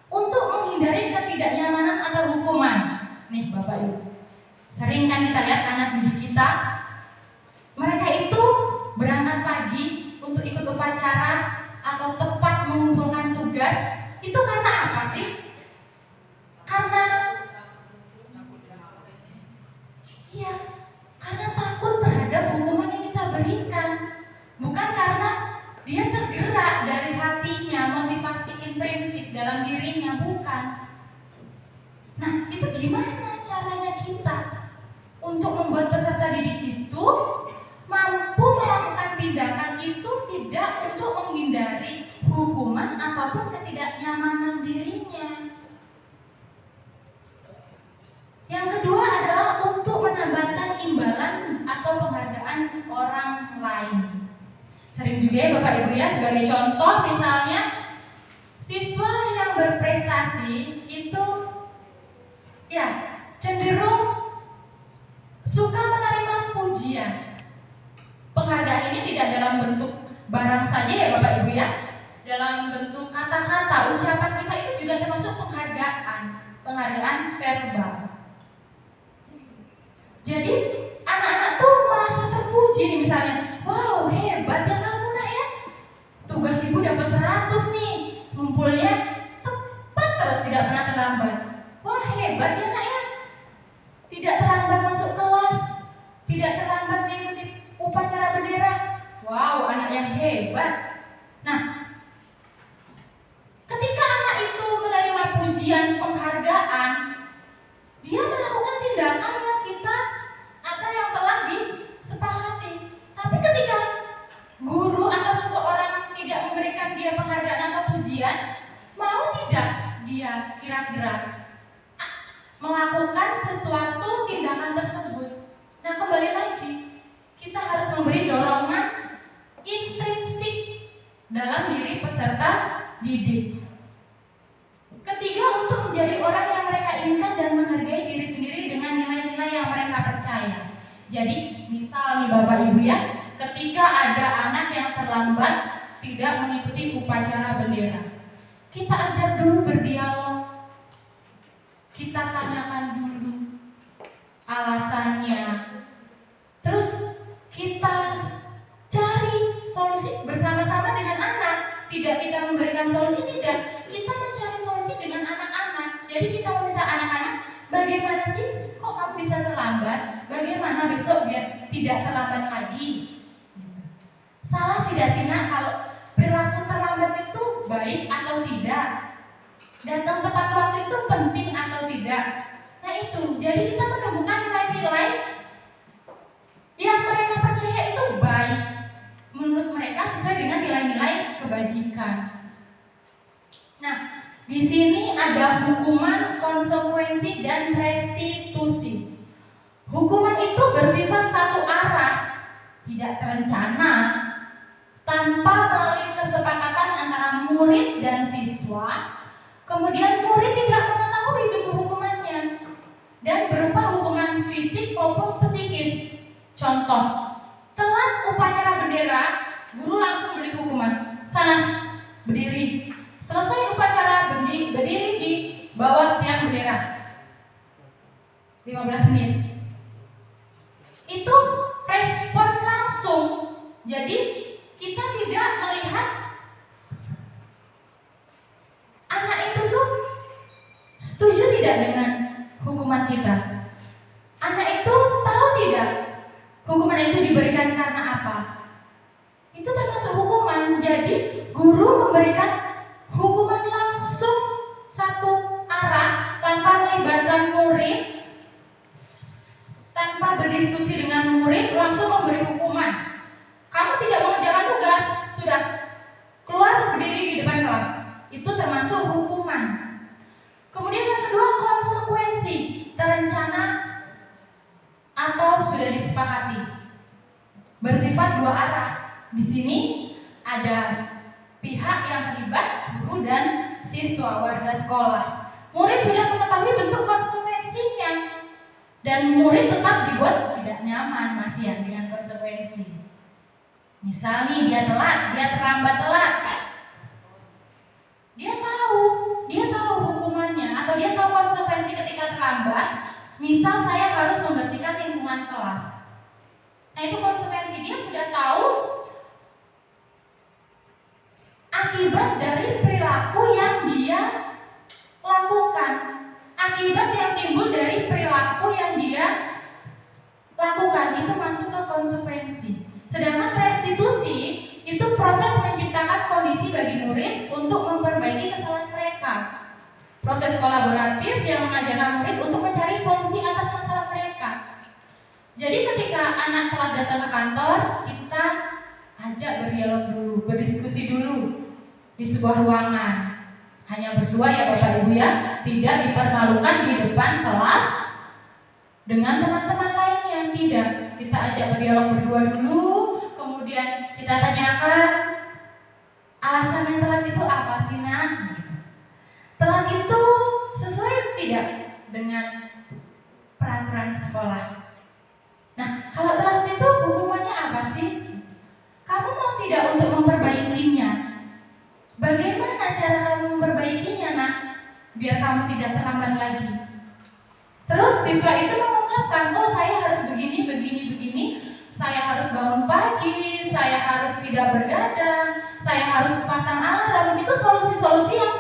untuk menghindari ketidaknyamanan atau hukuman. Nih Bapak Ibu, sering kan kita lihat anak didik kita, mereka itu berangkat pagi untuk ikut upacara atau tepat mengumpulkan tugas. Itu karena apa sih? Karena takut terhadap hukuman yang kita berikan. Bukan karena dia tergerak dari hatinya, motivasi intrinsik dalam dirinya, bukan. Nah, itu gimana caranya kita untuk membuat peserta didik itu mampu melakukan tindakan itu tidak untuk menghindari hukuman ataupun ketidaknyamanan dirinya. Yang kedua adalah untuk menambahkan imbalan atau penghargaan orang lain. Sering juga ya Bapak Ibu ya, sebagai contoh misalnya siswa yang berprestasi itu ya cenderung suka menerima pujian. Penghargaan ini tidak dalam bentuk barang saja ya Bapak Ibu ya, dalam bentuk kata-kata, ucapan kita itu juga termasuk penghargaan verbal. Jadi anak-anak tuh merasa terpuji nih, misalnya, wow hebat ya kamu nak ya, tugas ibu dapat 100 nih, ngumpulnya tepat terus, tidak pernah terlambat. Wah hebat ya nak ya, tidak terlambat masuk kelas, tidak terlambat mengikuti upacara bendera. Wow, anak yang hebat. Nah, ketika anak itu menerima pujian, penghargaan, dia melakukan tindakan yang kita atau yang telah disepakati. Tapi ketika guru atau seseorang tidak memberikan dia penghargaan atau pujian, mau tidak dia kira-kira melakukan sesuatu tindakan tersebut. Nah, kembali lagi, kita harus memberi dorongan intrinsik dalam diri peserta didik. Ketiga, untuk menjadi orang yang mereka inginkan dan menghargai diri sendiri dengan nilai-nilai yang mereka percaya. Jadi, misal nih Bapak Ibu ya, ketika ada anak yang terlambat tidak mengikuti upacara bendera, kita ajak dulu berdialog. Kita tanyakan dulu alasannya. Terus kita cari solusi bersama-sama dengan anak. Tidak kita memberikan solusi, tidak. Kita mencari solusi dengan anak-anak. Jadi kita meminta anak-anak, bagaimana sih kok kamu bisa terlambat? Bagaimana besok biar tidak terlambat lagi? Salah tidak sih nak kalau perilaku terlambat itu baik atau tidak? Datang tepat waktu itu penting atau tidak? Nah itu, jadi kita menemukan nilai-nilai yang mereka percaya itu baik menurut mereka sesuai dengan nilai-nilai kebajikan. Nah, di sini ada hukuman, konsekuensi, dan restitusi. Hukuman itu bersifat satu arah, tidak terencana, tanpa melalui kesepakatan antara murid dan siswa. Kemudian murid tidak mengetahui bentuk hukumannya dan berupa hukuman fisik maupun psikis. Contoh, telat upacara bendera, guru langsung beri hukuman. Sana, berdiri. Selesai upacara berdiri di bawah tiang bendera. 15 menit. Itu respon langsung. Jadi kita tidak melihat anak itu tuh setuju tidak dengan hukuman kita. Anak itu tahu tidak hukuman itu diberikan karena apa. Itu termasuk hukuman. Jadi guru memberikan hukuman langsung satu arah tanpa melibatkan murid, tanpa berdiskusi dengan murid, langsung memberi hukuman. Kamu tidak mengerjakan tugas, sudah keluar berdiri di depan kelas. Itu termasuk hukuman. Kemudian yang kedua, konsekuensi, terencana atau sudah disepakati. Bersifat dua arah. Di sini ada pihak yang terlibat, guru dan siswa, warga sekolah. Murid sudah mengetahui bentuk konsekuensinya dan murid tetap dibuat tidak nyaman masih ya dengan konsekuensi. Misal nih dia terlambat telat. Dia tahu hukumannya atau dia tahu konsekuensi ketika terlambat. Misal saya harus membersihkan lingkungan kelas. Nah itu konsekuensi, dia sudah tahu akibat dari perilaku yang dia lakukan. Akibat yang timbul dari perilaku yang dia lakukan itu masuk ke konsekuensi. Sedangkan restitusi itu proses menciptakan kondisi bagi murid untuk memperbaiki kesalahan mereka. Proses kolaboratif yang mengajarkan murid untuk mencari solusi atas masalah mereka. Jadi ketika anak telat datang ke kantor, kita ajak berdialog dulu, berdiskusi dulu di sebuah ruangan. Hanya berdua ya Bapak Ibu ya, tidak dipermalukan di depan kelas dengan teman-teman lainnya, tidak. Kita ajak berdialog berdua dulu, kemudian kita tanyakan alasannya telat itu apa sih nak? Telat itu sesuai tidak dengan peraturan sekolah? Nah, kalau telat itu hukumannya apa sih? Kamu mau tidak untuk memperbaikinya? Bagaimana cara kamu memperbaikinya nak? Biar kamu tidak terlambat lagi. Terus siswa itu mengungkapkan, oh saya harus begini. Saya harus bangun pagi, saya harus tidak bergadang, saya harus pasang alarm. Itu solusi-solusi yang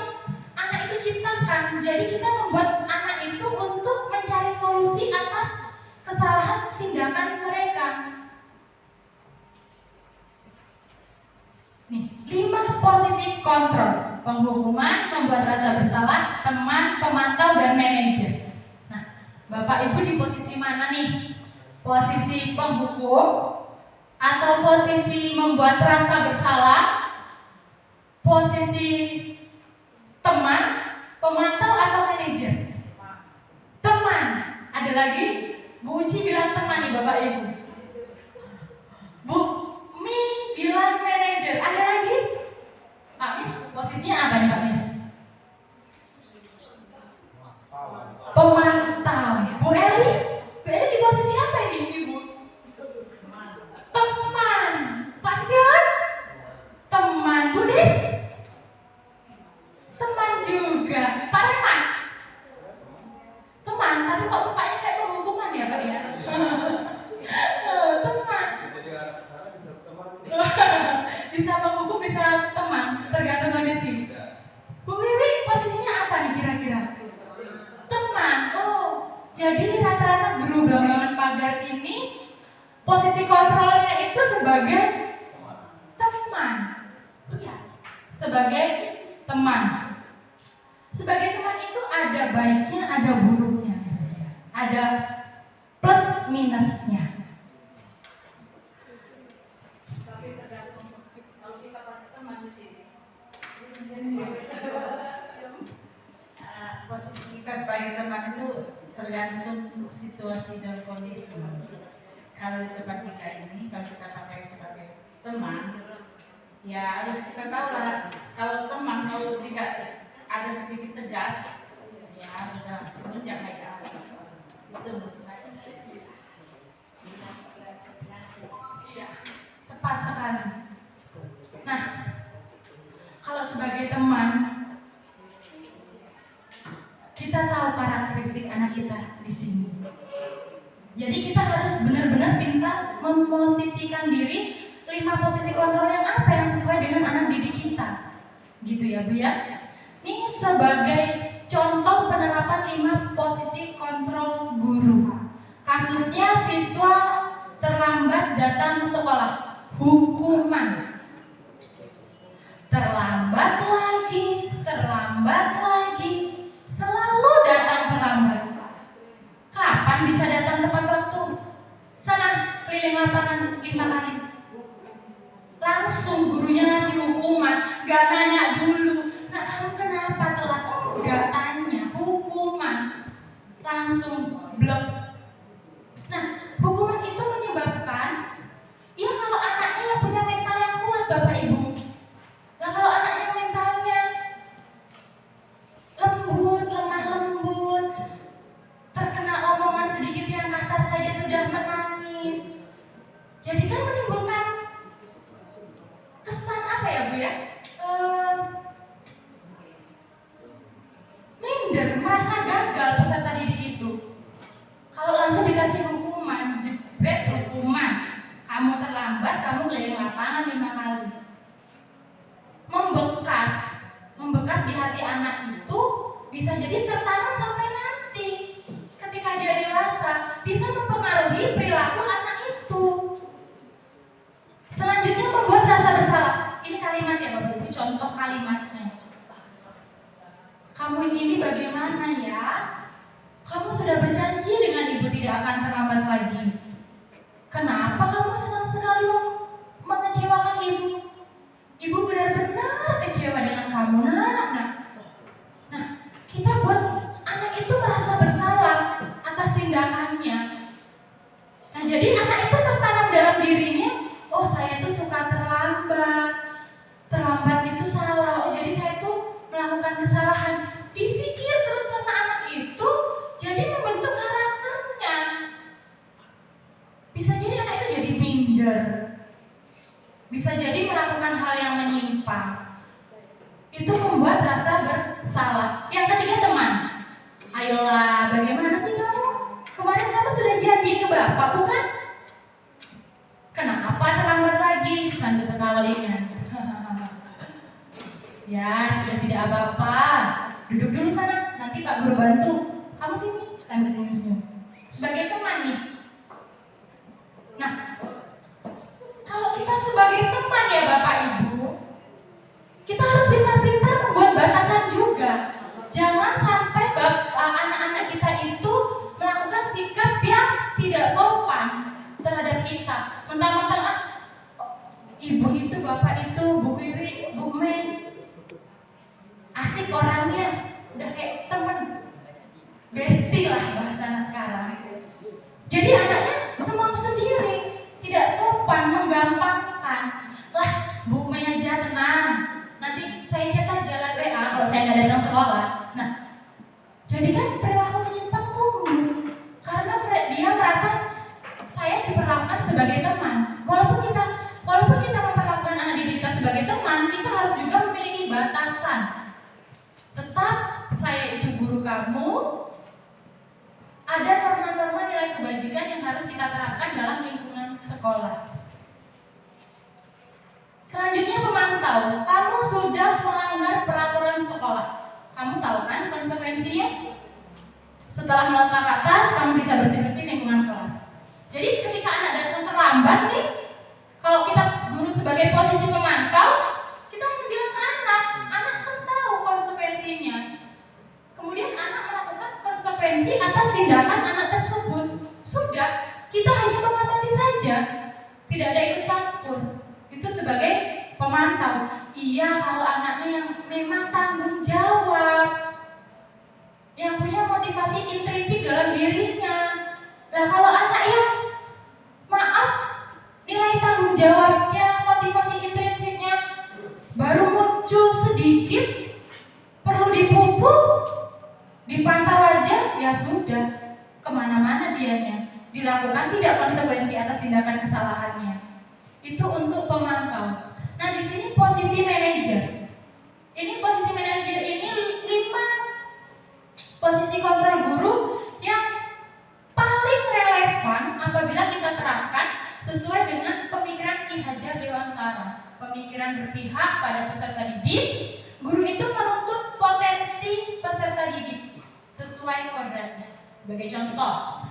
anak itu ciptakan. Jadi kita membuat anak itu untuk mencari solusi atas kesalahan tindakan mereka. Nih, 5 posisi kontrol: penghukuman, membuat rasa bersalah, teman, pemantau, dan manajer. Nah, Bapak Ibu di posisi mana nih? Posisi penghukum atau posisi membuat rasa bersalah, posisi teman, pemantau, Ada lagi? Bu Uci bilang teman nih Bapak Ibu. Bu Mi bilang manajer. Ada lagi? Pak Mis, posisinya apa nih Pak Mis? Pemantau. Bu Eli? Bu Eli di posisi apa ini Ibu? Teman. Pak Setiawan? Teman. Bu Des? Teman juga. Pak Reman? Teman, tapi kok mukanya kayak penghukuman ya Pak ya? Teman. Bisa penghukum, bisa teman, tergantung kondisi. Bu Wiwi posisinya apa nih kira-kira? Teman. Oh, jadi rata-rata guru Belambangan Pagar ini posisi kontrolnya itu sebagai teman. Iya, sebagai teman. Sebagai teman itu ada baiknya, ada buruknya, ada plus minusnya. Tapi tergantung kalau kita pakai teman di sini. Posisi kita sebagai teman itu tergantung situasi dan kondisi. Kalau di tempat kita ini, kalau kita pakai sebagai teman, ya harus kita tahu lah. Kalau teman, kalau tidak ada sedikit tegas, ya sudah menunjang kayak apa. Itu menurut saya. Iya, tepat sekali. Nah, kalau sebagai teman, kita tahu karakteristik anak kita di sini. Jadi kita harus benar-benar pintar memposisikan diri 5 posisi kontrol yang apa yang sesuai dengan anak didik kita. Gitu ya Bu ya. Ini sebagai contoh penerapan 5 posisi kontrol guru. Kasusnya siswa terlambat datang ke sekolah, hukuman. Terlambat lagi, selalu datang terlambat. Kapan bisa datang tepat waktu? Sana keliling lapangan 5 kali. Langsung gurunya ngasih hukuman, gak nanya dulu. Nah kamu kenapa telat? Gak tanya, hukuman. Langsung blok. Nah hukuman itu menyebabkan, ya kalau anaknya yang punya mental yang kuat Bapak Ibu. Nah kalau anaknya mentalnya lembut, lemah lembut, terkena omongan sedikit yang kasar saja sudah menangis. Jadi kan menimbulkan kesan apa ya Bu ya? Minder, merasa gagal peserta didik itu. Kalau langsung dikasih hukuman, jebret hukuman, kamu terlambat, kamu keliling lapangan 5 kali. Membekas di hati anak itu bisa jadi tertanam sampai nanti. Ketika dia dewasa, bisa mempengaruhi perilaku anak itu. Selanjutnya membuat rasa bersalah. Ini kalimat ya Bapak Ibu, contoh kalimatnya. Kamu ini bagaimana ya? Kamu sudah berjanji dengan ibu tidak akan terlambat lagi. Kenapa kamu senang sekali mengecewakan ibu? Ibu benar-benar kecewa dengan kamu, nak. Nah, kita buat anak itu merasa bersalah atas tindakannya. Nah, jadi anak itu tertanam dalam dirinya, oh saya itu suka terlambat. Terlambat itu salah. Oh jadi saya itu melakukan kesalahan. Dipikir terus sama anak itu, jadi membentuk karakternya. Bisa jadi anak itu jadi minder. Bisa jadi melakukan hal yang menyimpang. Itu membuat rasa bersalah. Yang ketiga teman. Ayolah, bagaimana sih kamu? Kemarin kamu sudah janji ke bapak, bukan? Kenapa terlambat lagi? Sambil ketawa ringan. Ya, sudah tidak apa-apa. Duduk dulu sana, nanti Pak Guru bantu. Kamu sini, sambil senyum-senyum. Sebagai teman nih. Nah, kalau kita sebagai teman ya Bapak Ibu, kita harus pintar-pintar membuat batasan juga. Jangan sampai anak-anak kita itu melakukan sikap yang tidak sopan terhadap kita. Mentang-mentang ibu itu, bapak itu, Bu Wiwi, Bu Mei, asik orangnya, udah kayak temen, bestie lah bahasanya sekarang. saya nggak datang sekolah. Nah, jadi kan perilaku menyimpang tumbuh karena dia merasa saya diperlakukan sebagai teman. Walaupun kita memperlakukan anak didik kita sebagai teman, kita harus juga memiliki batasan. Tetap saya itu guru kamu, ada norma-norma nilai kebajikan yang harus kita terapkan dalam lingkungan sekolah. Selanjutnya pemantau. Kamu sudah melanggar peraturan sekolah. Kamu tahu kan konsekuensinya? Setelah melanggar atas, kamu bisa bersih-bersih lingkungan kelas. Jadi ketika anak datang terlambat nih, kalau kita guru sebagai posisi pemantau, kita hanya bilang ke anak kan tahu konsekuensinya. Kemudian anak melakukan konsekuensi atas tindakan anak tersebut. Sudah, kita hanya mengamati saja, tidak ada ikut campur. Itu sebagai pemantau. Iya, kalau anaknya yang memang tanggung jawab, yang punya motivasi intrinsik dalam dirinya. Nah, kalau anak yang maaf, nilai tanggung jawabnya, motivasi intrinsiknya baru muncul sedikit, perlu dipupuk, dipantau aja, ya sudah, kemana-mana dianya. Dilakukan tidak konsekuensi atas tindakan kesalahannya. Itu untuk pemantau. Nah, di sini posisi manajer. Ini posisi manajer ini 5 posisi kontrol guru yang paling relevan apabila kita terapkan sesuai dengan pemikiran Ki Hajar Dewantara. Pemikiran berpihak pada peserta didik. Guru itu menuntut potensi peserta didik sesuai kodratnya. Sebagai contoh,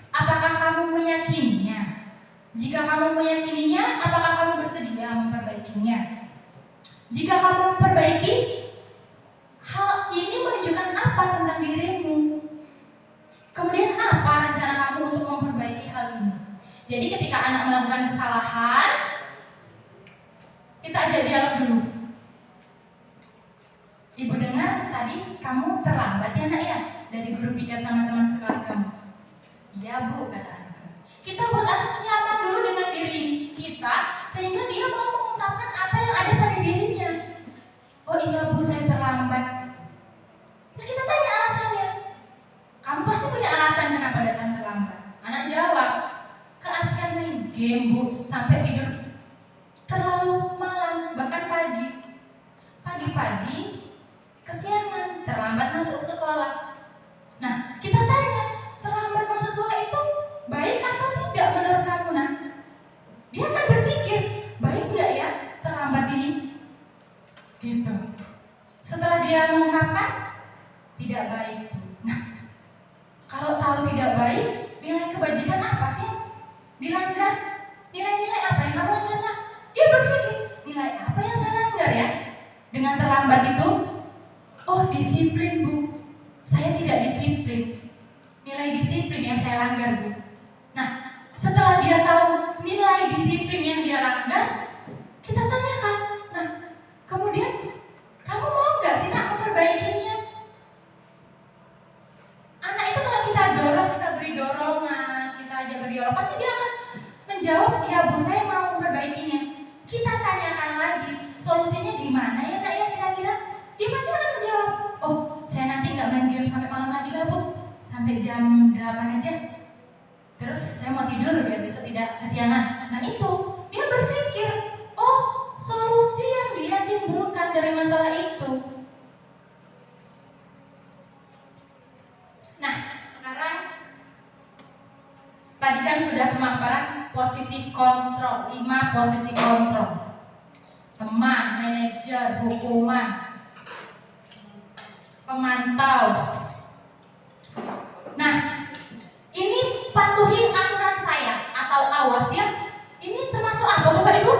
apakah kamu meyakininya? Jika kamu meyakininya, apakah kamu bersedia memperbaikinya? Jika kamu memperbaiki, hal ini menunjukkan apa tentang dirimu? Kemudian apa rencana kamu untuk memperbaiki hal ini? Jadi ketika anak melakukan kesalahan, kita ajak dialog dulu. Ibu dengar tadi kamu terlambat ya nak ya? Dari guru piket sama teman sekelas kamu. Iya bu, kata anak. Kita buat anak nyaman dulu dengan diri kita, sehingga dia mau mengungkapkan apa yang ada pada dirinya. Oh iya bu, saya terlambat. Terus kita tanya alasannya. Kamu pasti punya alasan kenapa datang terlambat. Anak jawab, keasikan main game bu, sampai tidur terlalu malam, bahkan pagi. Pagi-pagi kesiangan, terlambat masuk sekolah. Nah, kita tanya, terlambat masuk sekolah itu baik atau tidak menurut kamu nak? Dia akan berpikir, baik nggak ya terlambat ini? Gitu. Setelah dia mengungkapkan, tidak baik. Nah, kalau tahu tidak baik, nilai kebajikan apa sih dilanggar? Nilai-nilai apa yang kamu langgar nak? Dia berpikir, nilai apa yang saya langgar ya? Dengan terlambat itu, oh disiplin bu, saya tidak disiplin. Nilai disiplin yang saya langgar bu. Nah, setelah dia tahu nilai disiplin yang dia langgar, kita tanyakan, nah kemudian kamu mau nggak sih nak memperbaikinya? Anak itu kalau kita dorong, kita beri dorongan, kita aja beri dialog, pasti dia akan menjawab, ya bu saya mau memperbaikinya. Kita tanyakan lagi, solusinya di mana ya nak ya kira-kira? Dia pasti akan menjawab, oh saya nanti nggak main game sampai malam lagi lah bu, sampai jam 8 aja. Terus saya mau tidur biar besok tidak kesiangan. Nah itu, dia berpikir, oh solusi yang dia timbulkan dari masalah itu. Nah sekarang, tadi kan sudah pemaparan posisi kontrol, 5 posisi kontrol. Teman, manajer, hukuman, pemantau. Nah, ini patuhi aturan saya atau awas ya. Ini termasuk apa Bapak Ibu?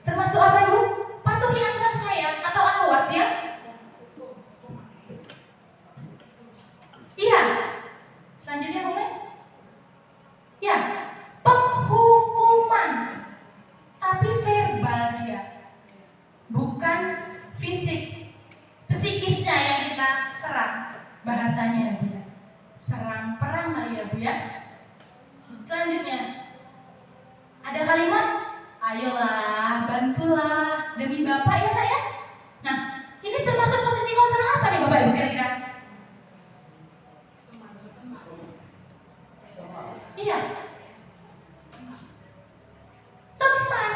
Termasuk apa Ibu? Patuhi aturan saya atau awas ya? Iya. Selanjutnya Bu Men? Ya, penghukuman. Tapi verbal ya. Bukan fisik. Psikisnya yang kita serang. Bahasanya ya Bu ya. Serang perang kali ya Bu ya. Selanjutnya ada kalimat, ayolah bantulah demi Bapak ya Nak ya. Nah, ini termasuk posisi kontrol apa nih Bapak Ibu kira-kira? Iya, teman.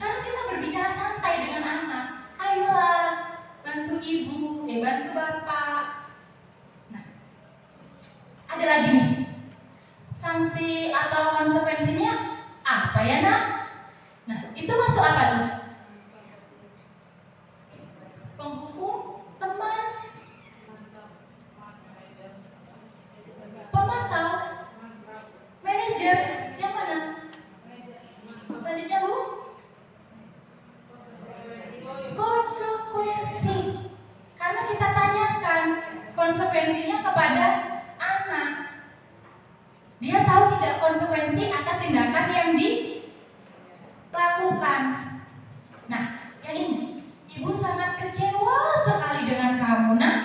Karena kita berbicara santai dengan anak. Ayolah, bantu ibu, bantu bapak. Nah, ada lagi nih. Sanksi atau konsekuensinya apa ya Nak? Nah, itu masuk apa tuh? Penghukum, teman, pemantau, manajer, yang mana? Selanjutnya Bu? Konsekuensi. Karena kita tanyakan konsekuensinya kepada anak. Dia tahu tidak konsekuensi atas tindakan yang dilakukan. Nah, yang ini, ibu sangat kecewa sekali dengan kamu Nak.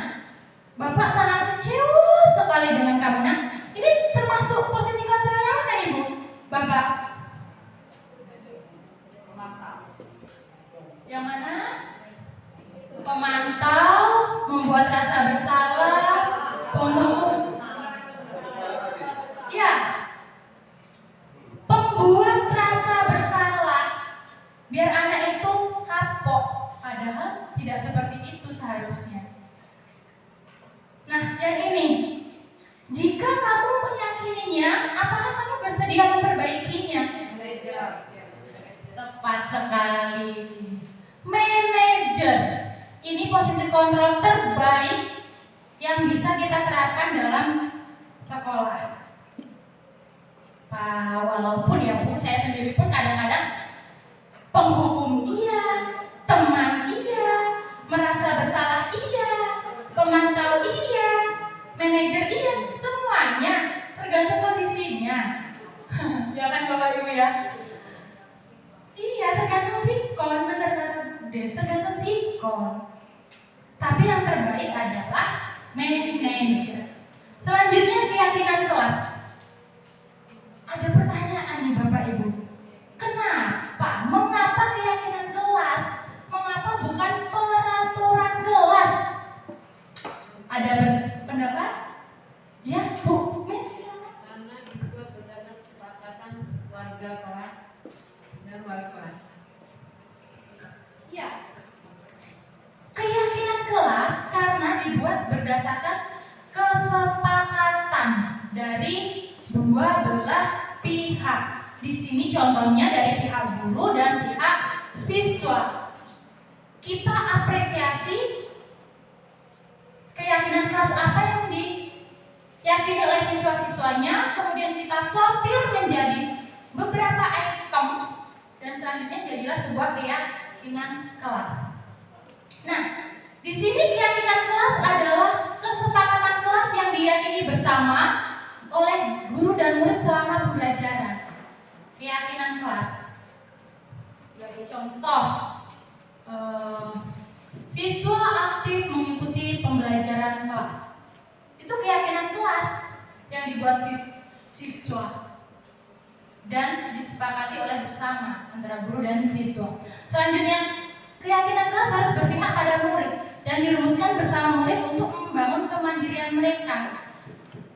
Bapak sangat kecewa sekali dengan kamu Nak. Ini termasuk posisi kontrolnya mana ibu? Bapak? Yang mana? Pemantau, membuat rasa bersalah, penghukum. Ya, pembuat rasa bersalah, biar anak itu kapok, padahal tidak seperti itu seharusnya. Nah, yang ini, jika kamu meyakininya, apakah kamu bersedia memperbaikinya? Tepat sekali. Manajer, ini posisi kontrol terbaik yang bisa kita terapkan dalam sekolah. Walaupun ya Bu, saya sendiri pun kadang-kadang penghukum iya, teman iya, merasa bersalah iya, pemantau iya, manajer iya, semuanya tergantung kondisinya. Ya kan Bapak Ibu ya? Iya, tergantung sikon, benar kata Budes, tergantung sikon. Tapi yang terbaik adalah manajer. Selanjutnya keyakinan kelas. Ada pertanyaan nih Bapak Ibu. Kenapa? Mengapa keyakinan kelas? Mengapa bukan peraturan kelas? Ada pendapat? Ya, Bu, Miss. Karena dibuat berdasarkan kesepakatan warga kelas dan wali kelas. Ya. Keyakinan kelas karena dibuat berdasarkan kesepakatan dari dua belah pihak. Di sini contohnya dari pihak guru dan pihak siswa. Kita apresiasi keyakinan kelas apa yang diyakini oleh siswa-siswanya, kemudian kita sortir menjadi beberapa item dan selanjutnya jadilah sebuah keyakinan kelas. Nah, di sini keyakinan kelas adalah kesepakatan kelas yang diyakini bersama oleh guru dan murid selama pembelajaran. Keyakinan kelas. Sebagai contoh, siswa aktif mengikuti pembelajaran kelas. Itu keyakinan kelas yang dibuat siswa dan disepakati oleh bersama antara guru dan siswa. Selanjutnya, keyakinan kelas harus berpihak pada murid dan dirumuskan bersama murid untuk membangun kemandirian mereka.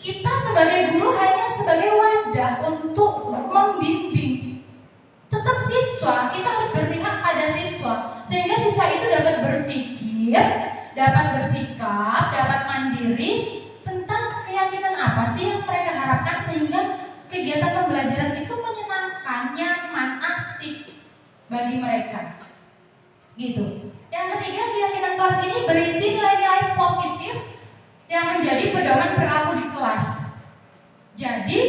Kita sebagai guru hanya sebagai wadah untuk membimbing. Tetap siswa, kita harus berpihak pada siswa sehingga siswa itu dapat berpikir, dapat bersikap, dapat mandiri tentang keyakinan apa sih yang mereka harapkan sehingga kegiatan pembelajaran itu menyenangkan, nyaman, asik bagi mereka. Gitu. Yang ketiga, keyakinan kelas ini berisi nilai-nilai positif yang menjadi pedoman perilaku di kelas. Jadi,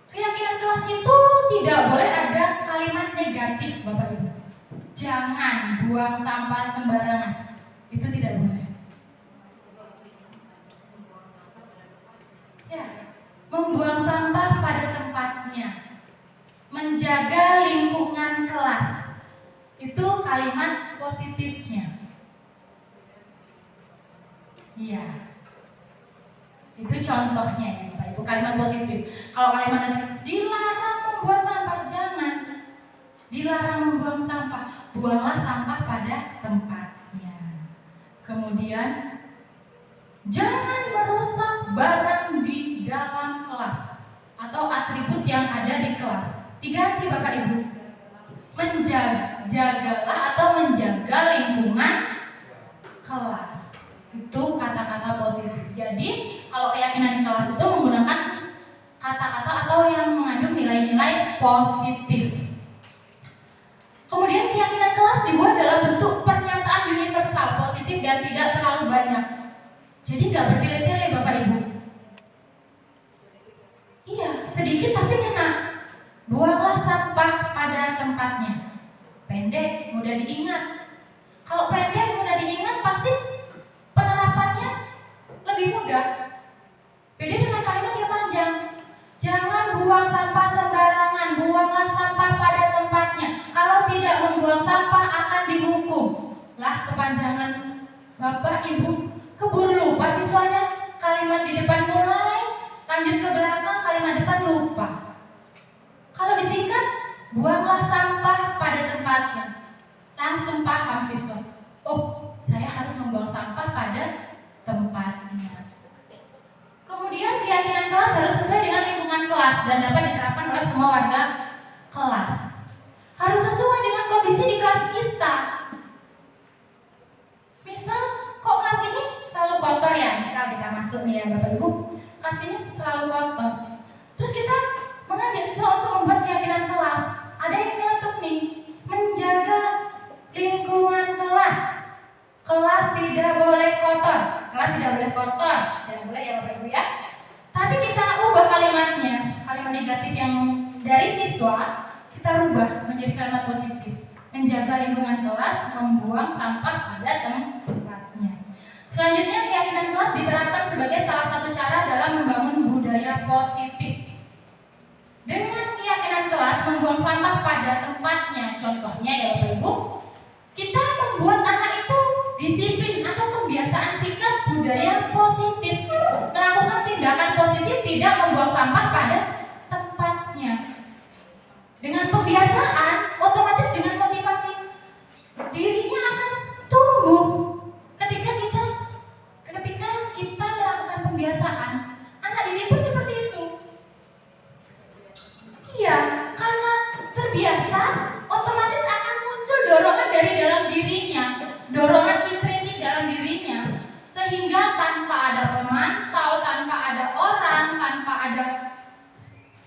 keyakinan kelas itu tidak boleh ada kalimat negatif, Bapak Ibu. Jangan buang sampah sembarangan. Itu tidak boleh. Ya, membuang sampah pada tempatnya. Menjaga lingkungan kelas. Itu kalimat positifnya. Iya. Itu contohnya ya Bapak Ibu, kalimat positif. Kalau kalimat negatif, dilarang membuat sampah, jangan. Dilarang membuang sampah, buanglah sampah pada tempatnya. Kemudian, jangan merusak barang di dalam kelas atau atribut yang ada di kelas. Diganti Bapak Ibu. Menjagalah atau menjaga lingkungan kelas. Itu kata-kata positif. Jadi, kalau keyakinan kelas itu menggunakan kata-kata atau yang mengandung nilai-nilai positif. Kemudian keyakinan kelas dibuat dalam bentuk pernyataan universal, positif dan tidak terlalu banyak. Jadi nggak bertele-tele Bapak Ibu. Iya, sedikit tapi ngena. Buanglah sampah pada tempatnya. Pendek, mudah diingat. Kalau pendek, mudah diingat, pasti penerapannya lebih mudah. Beda dengan kalimat yang panjang. Jangan buang sampah sembarangan, buanglah sampah pada tempatnya. Kalau tidak membuang sampah akan dihukum. Lah kepanjangan Bapak Ibu, keburu lupa siswanya. Kalimat di depan mulai, lanjut ke belakang, kalimat depan lupa. Kalau disingkat, buanglah sampah pada tempatnya. Langsung paham siswa. Oh, saya harus membuang sampah pada tempatnya. Kemudian keyakinan kelas harus sesuai dengan lingkungan kelas dan dapat diterapkan oleh semua warga kelas. Harus sesuai dengan kondisi di kelas kita. Misal, kok kelas ini selalu kotor ya? Misal kita masuk nih ya Bapak Ibu, kelas ini selalu kotor. Terus kita mengajak siswa untuk membuat keyakinan kelas. Ada yang nyeletuk nih, menjaga lingkungan kelas. Kelas tidak boleh kotor. Kelas tidak boleh kotor. Tidak boleh ya Bapak Ibu ya. Tapi kita ubah kalimatnya. Kalimat negatif yang dari siswa kita rubah menjadi kalimat positif. Menjaga lingkungan kelas, membuang sampah pada tempatnya. Selanjutnya keyakinan kelas diterapkan sebagai salah satu cara dalam membangun budaya positif. Dengan keyakinan kelas membuang sampah pada tempatnya, contohnya ya Bapak Ibu, kita membuat anak itu disiplin atau kebiasaan sikap budaya positif, melakukan tindakan positif, tidak membuang sampah pada tempatnya. Dengan pembiasaan, otomatis dengan motivasi dirinya akan tumbuh. Ketika kita melakukan pembiasaan, anak didik pun seperti itu. Iya, karena terbiasa, otomatis akan muncul dorongan dari dalam dirinya, dorongan intrinsik dalam dirinya, sehingga tanpa ada pemantau, tanpa ada orang, tanpa ada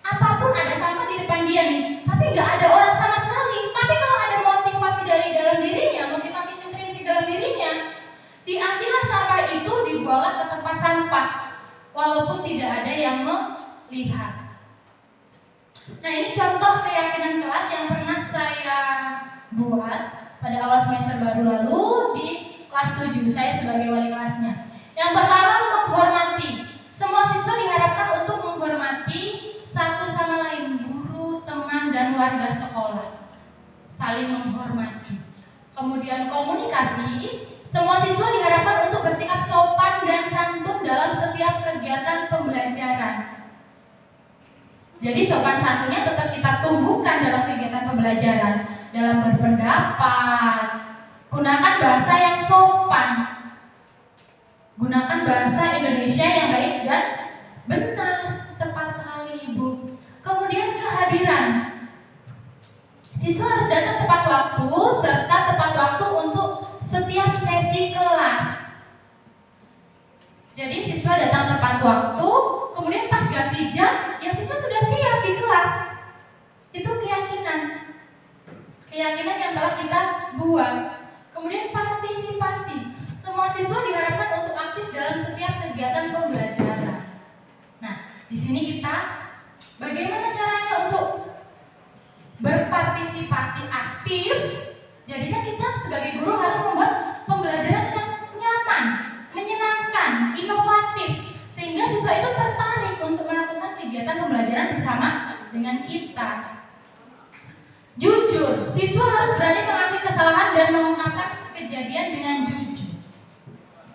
apapun, ada sampah di depan dia nih, tapi nggak ada orang sama sekali. Tapi kalau ada motivasi dari dalam dirinya, motivasi intrinsik dalam dirinya, diambillah sampah itu, dibawa ke tempat sampah, walaupun tidak ada yang melihat. Nah, ini contoh keyakinan kelas yang pernah saya buat pada awal semester baru lalu di kelas 7, saya sebagai wali kelasnya. Yang pertama, menghormati. Semua siswa diharapkan untuk menghormati satu sama lain, guru, teman, dan warga sekolah. Saling menghormati. Kemudian komunikasi. Semua siswa diharapkan untuk bersikap sopan dan santun dalam setiap kegiatan pembelajaran. Jadi sopan santunnya tetap kita tumbuhkan dalam kegiatan pembelajaran, dalam berpendapat. Gunakan bahasa yang sopan. Gunakan bahasa Indonesia yang baik dan benar. Tepat sekali Ibu. Kemudian kehadiran. Siswa harus datang tepat waktu serta tepat waktu untuk setiap sesi kelas. Jadi siswa datang tepat waktu, kemudian pas ganti jam, ya siswa sudah siap di kelas. Itu keyakinan. Keyakinan yang telah kita buat. Kemudian partisipasi. Semua siswa diharapkan untuk aktif dalam setiap kegiatan pembelajaran. Nah, di sini kita bagaimana caranya untuk berpartisipasi aktif? Jadinya kita sebagai guru harus membuat pembelajaran yang nyaman, menyenangkan, inovatif, sehingga siswa itu tertarik untuk melakukan kegiatan pembelajaran bersama dengan kita. Jujur, siswa harus berani mengakui kesalahan dan mengungkapkan kejadian dengan jujur.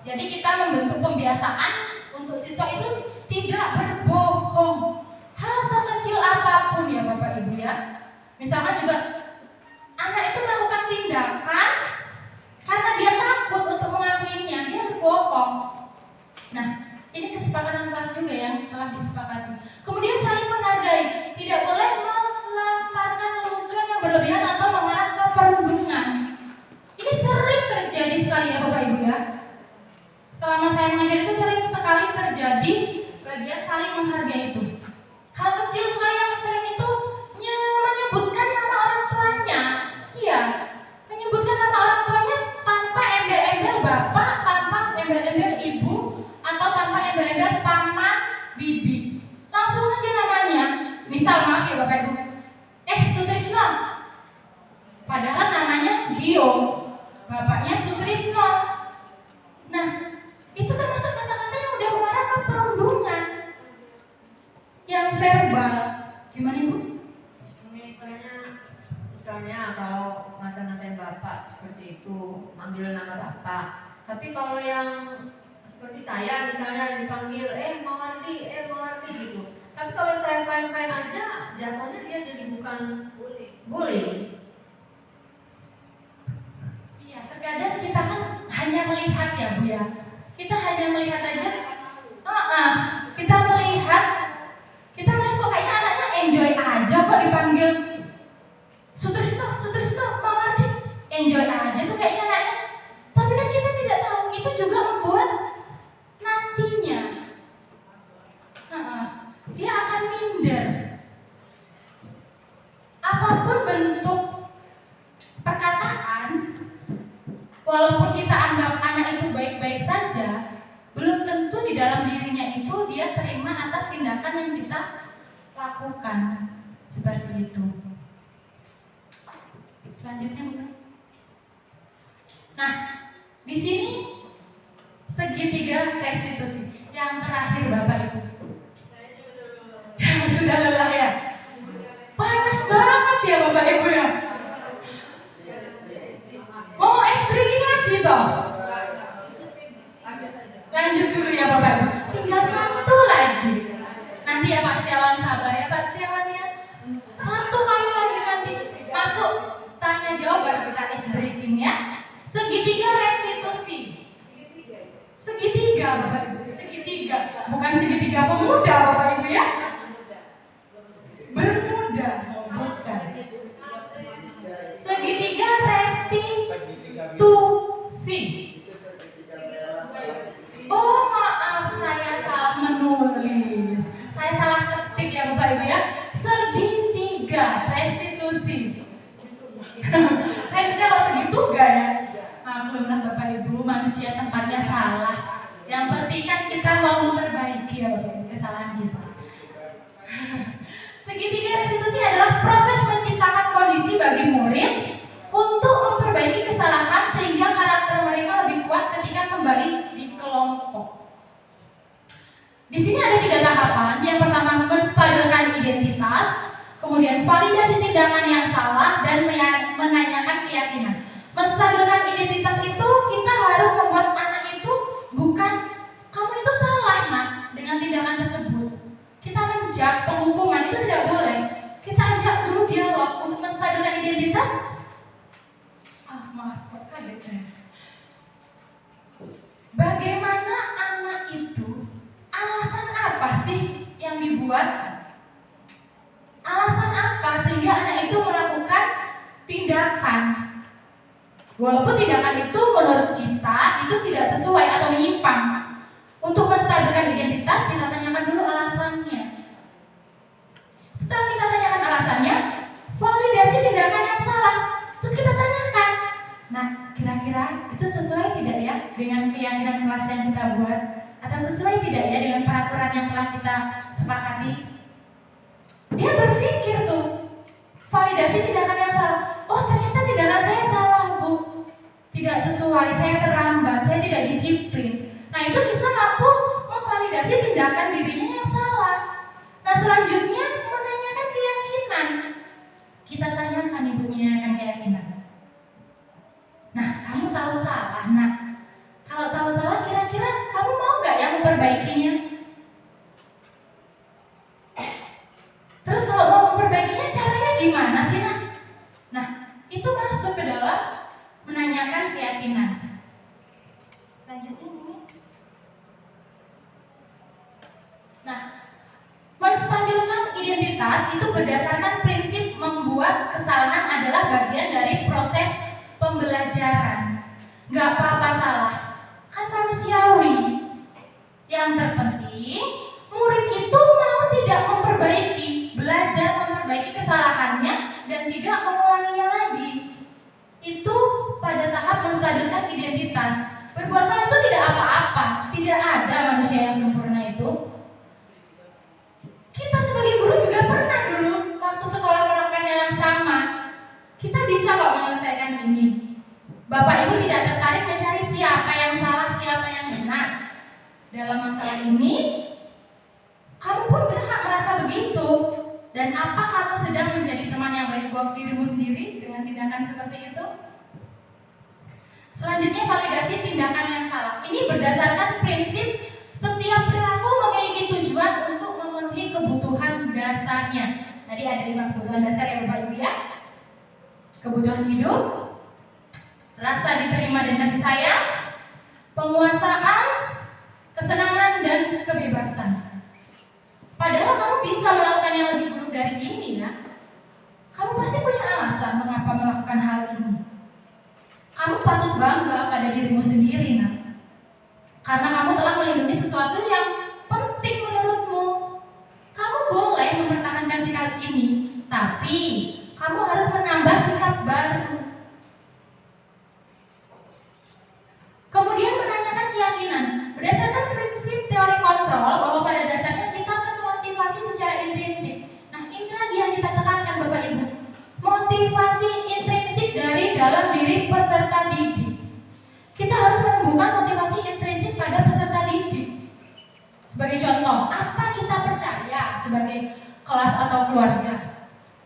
Jadi kita membentuk pembiasaan untuk siswa itu tidak berbohong. Hal sekecil apapun ya Bapak Ibu ya. Misalkan juga anak itu melakukan tindakan karena dia takut untuk mengakuinya, dia berbohong. Nah, ini kesepakatan kelas juga yang telah disepakati. Kemudian saling menghargai, tidak boleh melancarkan lelucon yang berlebihan atau mengarah ke perundungan. Ini sering terjadi sekali ya Bapak Ibu ya. Selama saya mengajar itu sering sekali terjadi bagian saling menghargai itu. Hal kecil sekali yang sering itu menyebutkan nama orang tuanya. Iya, menyebutkan nama orang tuanya tanpa embel-embel bapak, tanpa embel-embel ibu, atau tanpa embel-embel paman, bibi. Langsung aja namanya. Misal maaf ya Bapak Ibu, Sutrisno. Padahal namanya Gio, bapaknya Sutrisno. Nah, itu termasuk kata-kata yang udah mengarah ke perundungan. Yang verbal, gimana Ibu? Misalnya kalau ngata-ngatain bapak seperti itu, ambil nama bapak. Tapi kalau yang seperti saya misalnya dipanggil Mawardi gitu. Tapi kalau saya fine-fine aja, jatuhnya dia jadi bukan bully. Iya, terkadang kita kan hanya melihat ya Bu ya. Kita hanya melihat aja. Kita melihat kok kayaknya anaknya enjoy aja kok dipanggil Sutrisno, Mawardi. Enjoy aja tuh kayaknya anaknya. Tapi kan kita tidak tahu itu juga membuat nantinya dia akan minder. Apapun bentuk perkataan, walaupun kita anggap anak itu baik-baik saja, belum tentu di dalam dirinya itu dia terima atas tindakan yang kita lakukan. Seperti itu. Selanjutnya bukan? Nah, di sini segitiga restitusi. Yang terakhir Bapak Ibu. Sudah lelah ya? Panas banget ya Bapak Ibu ya? Mau es breaking lagi toh? Lanjut dulu ya Bapak Ibu. Tinggal satu lagi. Nanti ya Pak Setiawan, sabar ya Pak Setiawan ya. Satu kali lagi nanti masuk tanya jawab baru kita es breaking ya. Segitiga restitusi. Segitiga Bapak Ibu. Segitiga. Bukan segitiga pemuda Bapak Ibu ya. Bermuda. Bukan. Segitiga restitusi. Oh maaf, saya salah menulis. Saya salah ketik ya Bapak Ibu ya. Segitiga restitusi. Saya bisa kok segitiga ya. Maklumlah Bapak Ibu, manusia tempatnya salah. Yang penting kan kita mau memperbaiki ya Bapak Ibu kesalahan kita. Segitiga restitusi adalah proses menciptakan kondisi bagi murid untuk memperbaiki kesalahan sehingga karakter mereka lebih kuat ketika kembali di kelompok. Di sini ada 3 tahapan. Yang pertama menstabilkan identitas, kemudian validasi tindakan yang salah, dan menanyakan keyakinan. Menstabilkan identitas itu kita harus membuat anak itu bukan kamu itu salah nak dengan tindakan tersebut. Kita menjak penghukuman itu tidak boleh. Kita ajak dulu dialog untuk menstabilkan identitas. Maaf, kok kaget ya. Bagaimana anak itu, alasan apa sih yang dibuat? Alasan apa sehingga anak itu melakukan tindakan? Walaupun tindakan itu menurut kita itu tidak sesuai atau menyimpang. Untuk menstabilkan identitas, kita tanyakan dulu alasannya. Setelah kita tanyakan alasannya, validasi tindakan yang salah. Terus kita tanyakan, nah kira-kira itu sesuai tidak ya dengan keyakinan kelas yang kita buat? Atau sesuai tidak ya dengan peraturan yang telah kita sepakati? Dia berpikir tuh, validasi tindakan yang salah. Oh ternyata tindakan saya salah Bu, tidak sesuai, saya terlambat, saya tidak disiplin. Nah itu bisa mampu memvalidasi tindakan dirinya yang salah. Nah selanjutnya menanyakan keyakinan. Kita tanyakan ibu menanyakan keyakinan. Nah kamu tahu salah nak. Kalau tahu salah kira-kira kamu mau nggak ya memperbaikinya? Terus kalau mau memperbaikinya caranya gimana sih nak? Nah keyakinan. Selanjutnya ini. Nah, menstabilkan identitas itu berdasarkan prinsip membuat kesalahan adalah bagian dari proses pembelajaran. Gak apa-apa salah, kan manusiawi. Yang terpenting, murid itu mau tidak memperbaiki, belajar memperbaiki kesalahannya dan tidak mengulanginya lagi. Itu pada tahap menstabilkan identitas. Berbuat salah itu tidak apa-apa, tidak ada manusia yang sempurna itu. Kita sebagai guru juga pernah dulu waktu sekolah melakukan hal yang sama. Kita bisa kok menyelesaikan ini. Bapak Ibu tidak tertarik mencari siapa yang salah, siapa yang benar. Dalam masalah ini, kamu pun berhak merasa begitu. Dan apa kamu sedang menjadi teman yang baik buat dirimu sendiri dengan tindakan seperti itu? Selanjutnya, validasi tindakan yang salah. Ini berdasarkan prinsip setiap perilaku memiliki tujuan untuk memenuhi kebutuhan dasarnya. Tadi ada 5 kebutuhan dasar ya Bapak Ibu ya. Kebutuhan hidup, rasa diterima dan kasih sayang, penguasaan, kesenangan, dan kebebasan. Padahal kamu bisa melakukan yang lebih buruk dari ini ya. Kamu pasti punya alasan mengapa melakukan hal ini. Kamu patut bangga pada dirimu sendiri nak. Karena kamu telah melindungi sesuatu yang penting menurutmu. Kamu boleh mempertahankan sikap ini, tapi kamu harus menambah sikap baru. Kemudian menanyakan keyakinan. Berdasarkan prinsip teori kontrol bahwa pada dasarnya kita termotivasi secara intrinsik. Nah, ini lagi yang kita tekankan Bapak Ibu. Motivasi intrinsik dari dalam diri peserta didik. Kita harus menumbuhkan motivasi intrinsik pada peserta didik. Sebagai contoh, apa kita percaya sebagai kelas atau keluarga?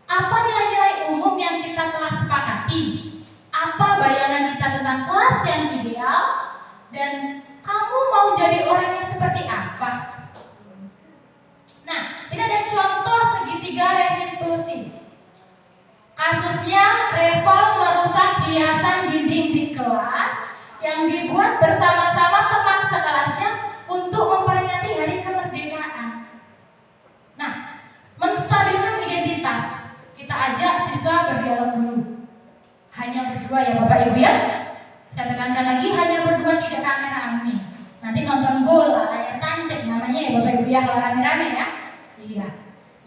Apa nilai-nilai umum yang kita telah sepakati? Apa bayangan kita tentang kelas yang ideal? Dan kamu mau jadi orang yang seperti apa? Nah, ini ada contoh segitiga restitusi. Kasusnya Reval merusak hiasan dinding di kelas yang dibuat bersama-sama teman sekelasnya untuk memperingati hari kemerdekaan. Nah, menstabilkan identitas. Kita ajak siswa berdialog dulu. Hanya berdua ya Bapak Ibu ya. Saya tekankan lagi, hanya berdua, tidak rame-rame. Nanti nonton bola, layar tancap namanya ya Bapak Ibu ya, kalau rame-rame ya. Iya.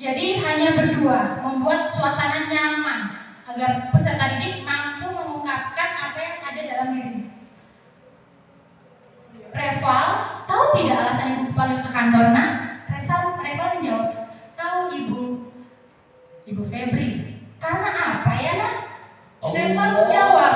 Jadi hanya berdua, membuat suasana nyaman agar peserta didik mampu mengungkapkan apa yang ada dalam diri. Reval, tahu tidak alasan ibu panggil ke kantor nak? Reval menjawab, tahu Ibu Febri. Karena apa ya nak? Reval menjawab,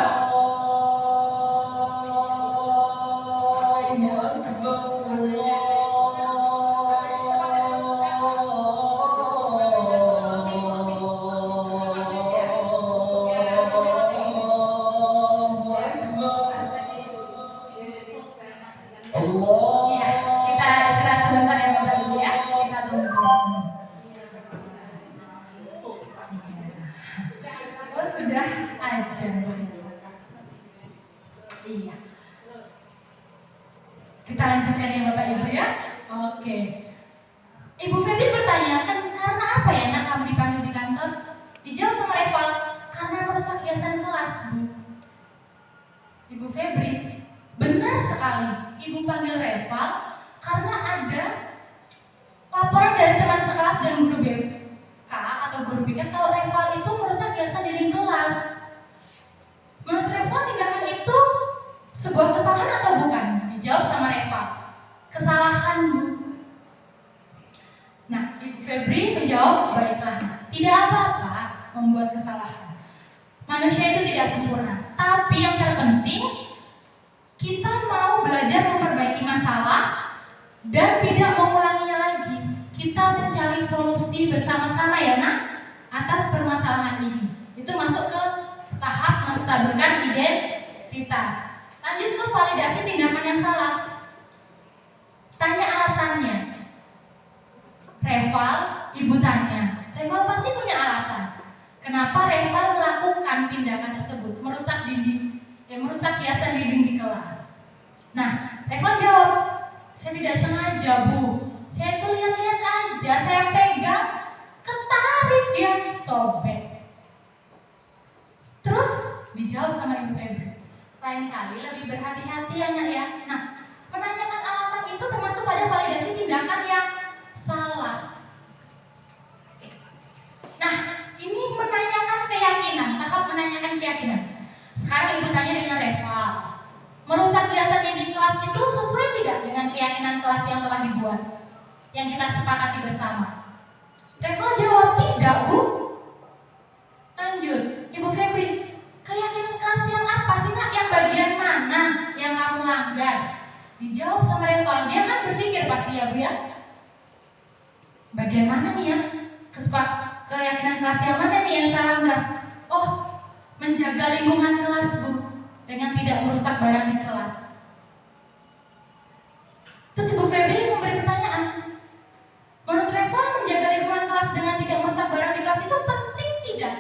iya. Kita lanjutkan ya Bapak Ibu ya. Oke. Ibu Febri bertanya, karena apa ya nak kamu dipanggil di kantor? Dijawab sama Reval, karena merusak hiasan kelas Bu. Ibu Febri, benar sekali. Ibu panggil Reval karena ada laporan dari teman sekelas dan guru BK atau guru BK kalau Reval itu merusak hiasan dinding kelas. Menurut Reval tindakan itu sebuah kesalahan atau bukan? Dijawab sama Reval, kesalahan Bu. Nah, Ibu Febri menjawab, baiklah, tidak apa-apa membuat kesalahan. Manusia itu tidak sempurna, tapi yang terpenting kita mau belajar memperbaiki masalah dan tidak mengulanginya lagi. Kita mencari solusi bersama-sama ya nak atas permasalahan ini. Itu masuk ke tahap menstabilkan identitas. Lanjut ke validasi tindakan yang salah. Tanya alasannya. Reval, ibu tanya. Reval pasti punya alasan. Kenapa Reval melakukan tindakan tersebut, merusak dinding yang merusak hiasan dinding di kelas. Nah, Reva jawab, saya tidak sengaja Bu, saya itu lihat-lihat aja, saya pegang, ketarik dia, sobek. Terus dijawab sama Ibu Febri, lain kali lebih berhati-hati ya Nak ya. Nah, menanyakan alasan itu termasuk pada validasi tindakan yang salah. Nah, ini menanyakan keyakinan, tahap menanyakan keyakinan. Sekarang Ibu tanya dengan Reva, merusak hiasan dinding kelas itu sesuai tidak dengan keyakinan kelas yang telah dibuat, yang kita sepakati bersama? Reva jawab tidak Bu. Lanjut, Ibu Febri, keyakinan kelas yang apa sih Nak? Yang bagian mana yang kamu langgar? Dijawab sama Reva, dia kan berpikir pasti ya Bu ya. Bagian mana nih ya? Keyakinan kelas yang mana nih yang saya langgar? Oh, menjaga lingkungan kelas Bu, dengan tidak merusak barang di kelas. Terus Ibu Febri memberi pertanyaan, menurut Reva menjaga lingkungan kelas dengan tidak merusak barang di kelas itu penting tidak?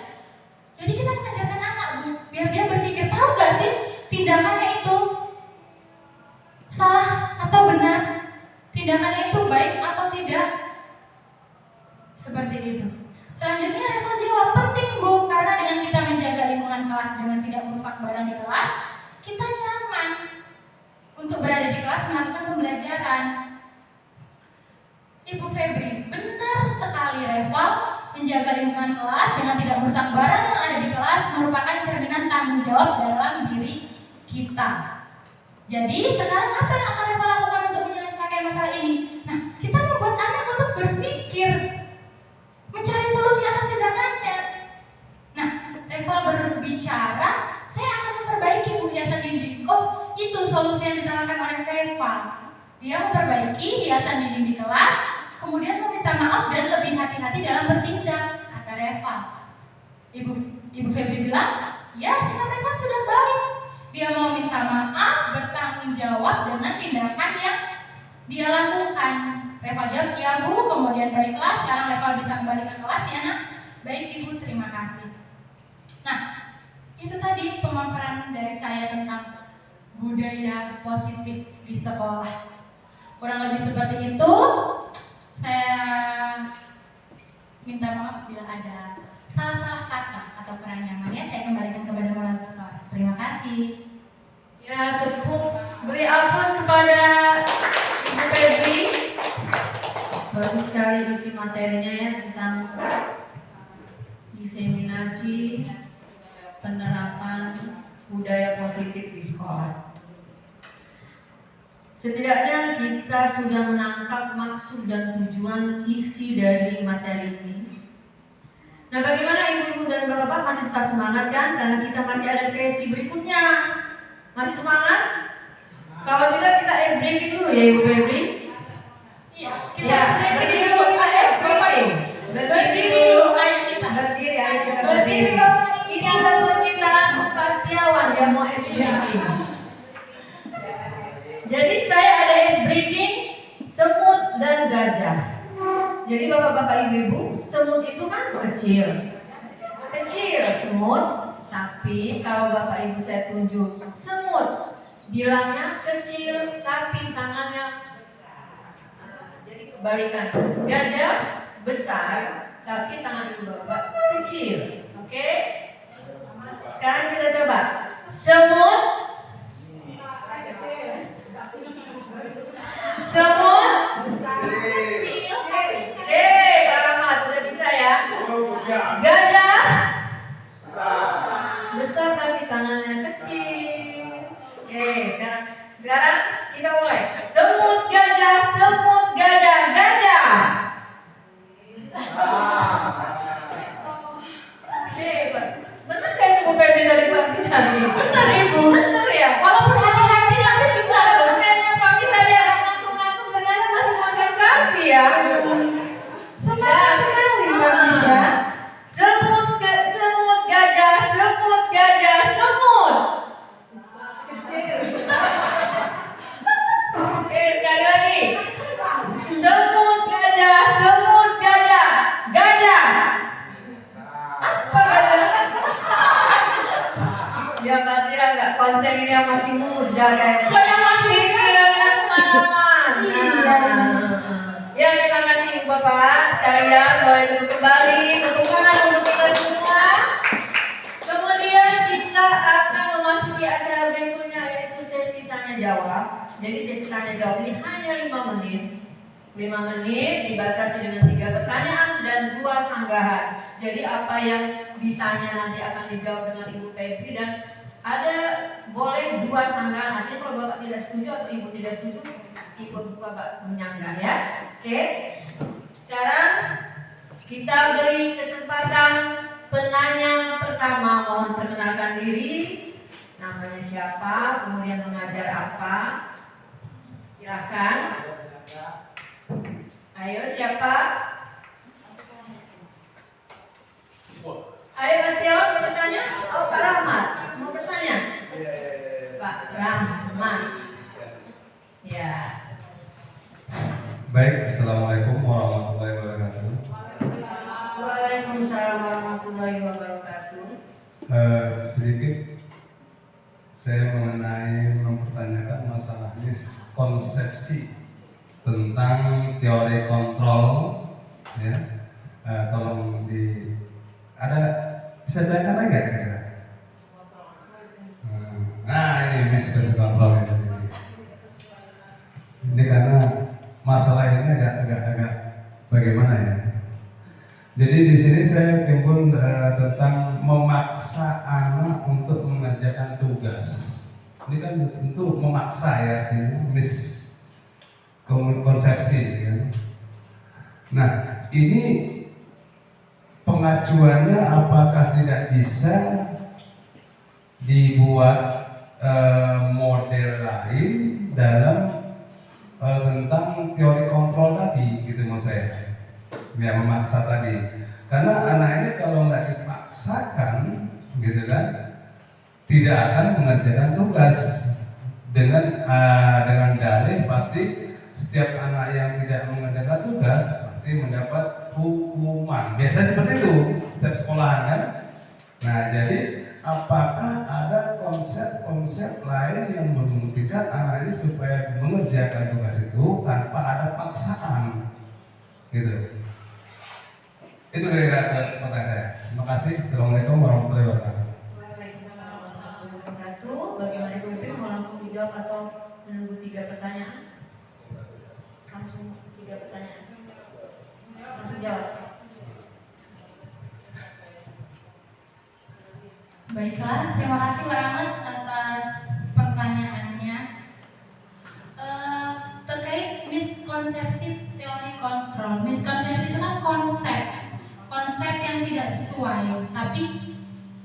Jadi kita mengajarkan anak Bu, biar dia berpikir, tahu gak sih tindakannya itu salah atau benar, tindakannya itu baik atau tidak, seperti itu. Selanjutnya Reva jawab, penting Bu, karena dengan kita menjaga lingkungan kelas dengan tidak merusak barang di kelas, kita nyaman untuk berada di kelas melakukan pembelajaran. Ibu Febri, benar sekali Reva, menjaga lingkungan kelas dengan tidak merusak barang yang ada di kelas merupakan cerminan tanggung jawab dalam diri kita. Jadi sekarang apa yang akan Reva lakukan untuk menyelesaikan masalah ini? Nah, kita membuat anak untuk berpikir, mencari solusi atas tindakannya. Nah, Reva berbicara, saya akan memperbaiki hiasan dinding. Oh, itu solusi yang ditawarkan oleh Reva. Dia memperbaiki hiasan dinding di kelas, kemudian meminta maaf dan lebih hati-hati dalam bertindak, kata Reva. Ibu Febri bilang, ya sikap Reva sudah baik. Dia mau minta maaf, bertanggung jawab dengan tindakan yang dia lakukan. Reva jawab, ya Bu, kemudian baiklah, sekarang Reva bisa kembali ke kelas ya Nak. Baik Ibu, terima kasih. Nah, itu tadi pemaparan dari saya tentang budaya positif di sekolah. Kurang lebih seperti itu. Saya minta maaf bila ada salah-salah kata atau kurang nyaman ya. Saya kembalikan kepada moderator. Terima kasih. Ya, beri aplaus kepada Ibu Febri. Bagus sekali isi materinya ya tentang diseminasi penerapan budaya positif di sekolah. Setidaknya kita sudah menangkap maksud dan tujuan isi dari materi ini. Nah, bagaimana ibu-ibu dan bapak-bapak, masih tetap semangat kan? Karena kita masih ada sesi berikutnya. Masih semangat? Kalau tidak, kita ice breaking dulu ya Ibu Febri. Iya, Ya, berdiri dulu, kita ice breaking. Berdiri dulu, ayo kita. Berdiri, ayo kita Berdiri. berdiri. Ini atas permintaan Pak Setiawan, dia mau ice breaking. Jadi saya ada ice breaking semut dan gajah. Jadi bapak-bapak ibu-ibu, semut itu kan kecil semut. Tapi kalau bapak ibu saya tunjuk semut, bilangnya kecil tapi tangannya besar. Jadi kebalikan, gajah besar tapi tangan ibu bapak kecil. Oke? Sekarang kita coba semut. Kak Rahmat, udah bisa ya? Gajah besar tapi tangannya kecil. Oke, sekarang kita mulai. Semut gajah, gajah. Oke, benar kan Ibu Febri dari pagi tadi? Benar Ibu, benar ya. Walaupun hati-hati tapi bisa. Kayaknya pagi tadi ngantuk-ngantuk ternyata masih konsentrasi ya. Senang sekali bagus ya. Semut gajah, semut. Kecil. Oke, sekali lagi. kira nggak konsen ini yang masih muda kayak. Kok yang masih Pikirannya kemana-mana. Ya terima kasih Bapak sekalian, boleh duduk kembali, tepuk tangan untuk kita semua. Kemudian kita akan memasuki acara berikutnya yaitu sesi tanya jawab. Jadi sesi tanya jawab ini hanya 5 menit. 5 menit dibatasi dengan 3 pertanyaan dan 2 sanggahan. Jadi apa yang ditanya nanti akan dijawab dengan Ibu Febri dan ada boleh 2 sanggahan. Artinya kalau Bapak tidak setuju atau Ibu tidak setuju, ikut Bapak menyanggah ya. Oke. Sekarang kita beri kesempatan penanya pertama, mohon perkenalkan diri, namanya siapa, kemudian mengajar apa. Silakan. Ayo siapa? Ayo Mas Tio mau bertanya? Oh Pak Rahmat mau bertanya? Pak Rahmat. Ya. Baik, Assalamualaikum warahmatullahi wabarakatuh. Waalaikumsalam warahmatullahi wabarakatuh. Sedikit saya mempertanyakan masalah miskonsepsi tentang teori kontrol, ya. Tolong bisa ditanyakan lagi ya kira-kira? Nah ini miskonsepsi kontrol ini. Ini karena masalah ini agak bagaimana ya? Jadi di sini saya timbul tentang memaksa anak untuk mengerjakan tugas. Ini kan tentu memaksa ya, artinya miskonsepsi kan. Nah ini pengajuannya apakah tidak bisa dibuat model lain dalam tentang teori kontrol tadi, gitu maksud saya, ya memaksa tadi. Karena anak ini kalau nggak dipaksakan, gitu kan, tidak akan mengerjakan tugas dengan dalih pasti setiap anak yang tidak mengerjakan tugas pasti mendapat hukuman. Biasanya seperti itu setiap sekolahan kan. Nah jadi apakah ada konsep-konsep lain yang memungkinkan anak ini supaya mengerjakan tugas itu tanpa ada paksaan, gitu? Itu kira-kira pertanyaan saya. Terima kasih. Assalamualaikum warahmatullahi wabarakatuh. Waalaikumsalam warahmatullahi wabarakatuh. Bagaimana Ibu Febri mau langsung dijawab atau menunggu 3 pertanyaan? Langsung 3 pertanyaan. Langsung jawab. Baiklah, terima kasih Pak Rahmat atas pertanyaannya. Terkait miskonsepsi teori kontrol. Miskonsepsi itu kan konsep yang tidak sesuai, tapi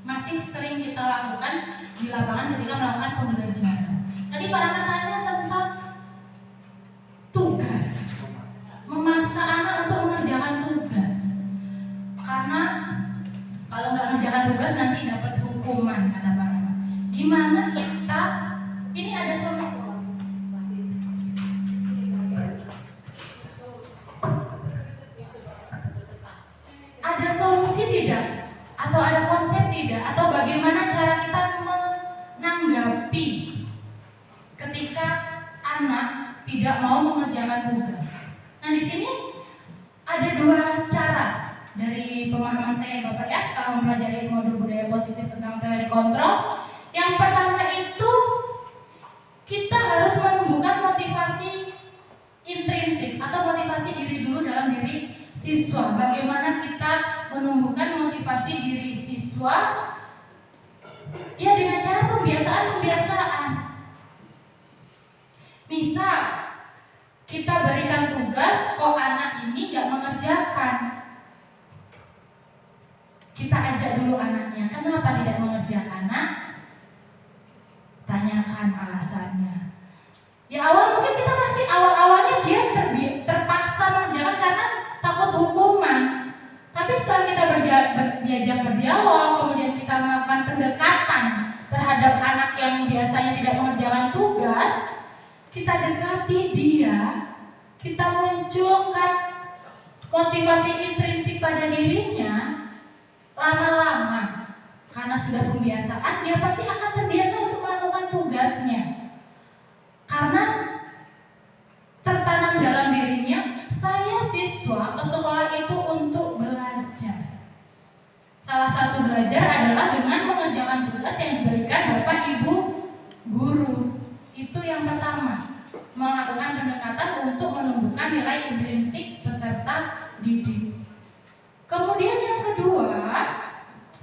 masih sering kita lakukan di lapangan ketika melakukan pembelajaran. Tadi Pak Rahmat tanya tentang tugas, memaksa anak untuk mengerjakan tugas, karena kalau nggak mengerjakan tugas nanti dapat hukuman, kata Pak Rahmat. Gimana kita, ini ada solusi. Ada solusi tidak? Atau ada konsep tidak? Atau bagaimana cara kita menanggapi ketika anak tidak mau mengerjakan tugas? Nah di sini ada 2 cara dari pemahaman saya Bapak ya setelah mempelajari modul budaya positif tentang teori kontrol. Yang pertama itu kita harus menumbuhkan motivasi intrinsik atau motivasi diri dulu dalam diri siswa. Bagaimana kita menumbuhkan motivasi diri siswa? Ya dengan cara pembiasaan. Misal kita berikan tugas, kok anak ini nggak mengerjakan. Kita ajak dulu anaknya, kenapa tidak mengerjakan? Nak, tanyakan alasannya. Ya mungkin kita masih awalnya dia terpaksa mengerjakan karena takut hukuman. Tapi setelah kita diajak berdialog, kemudian kita melakukan pendekatan terhadap anak yang biasanya tidak mengerjakan tugas, kita dekati dia, kita munculkan motivasi intrinsik pada dirinya. Lama-lama karena sudah pembiasaan, dia pasti akan terbiasa untuk menumbuhkan nilai intrinsik peserta didik. Kemudian yang kedua,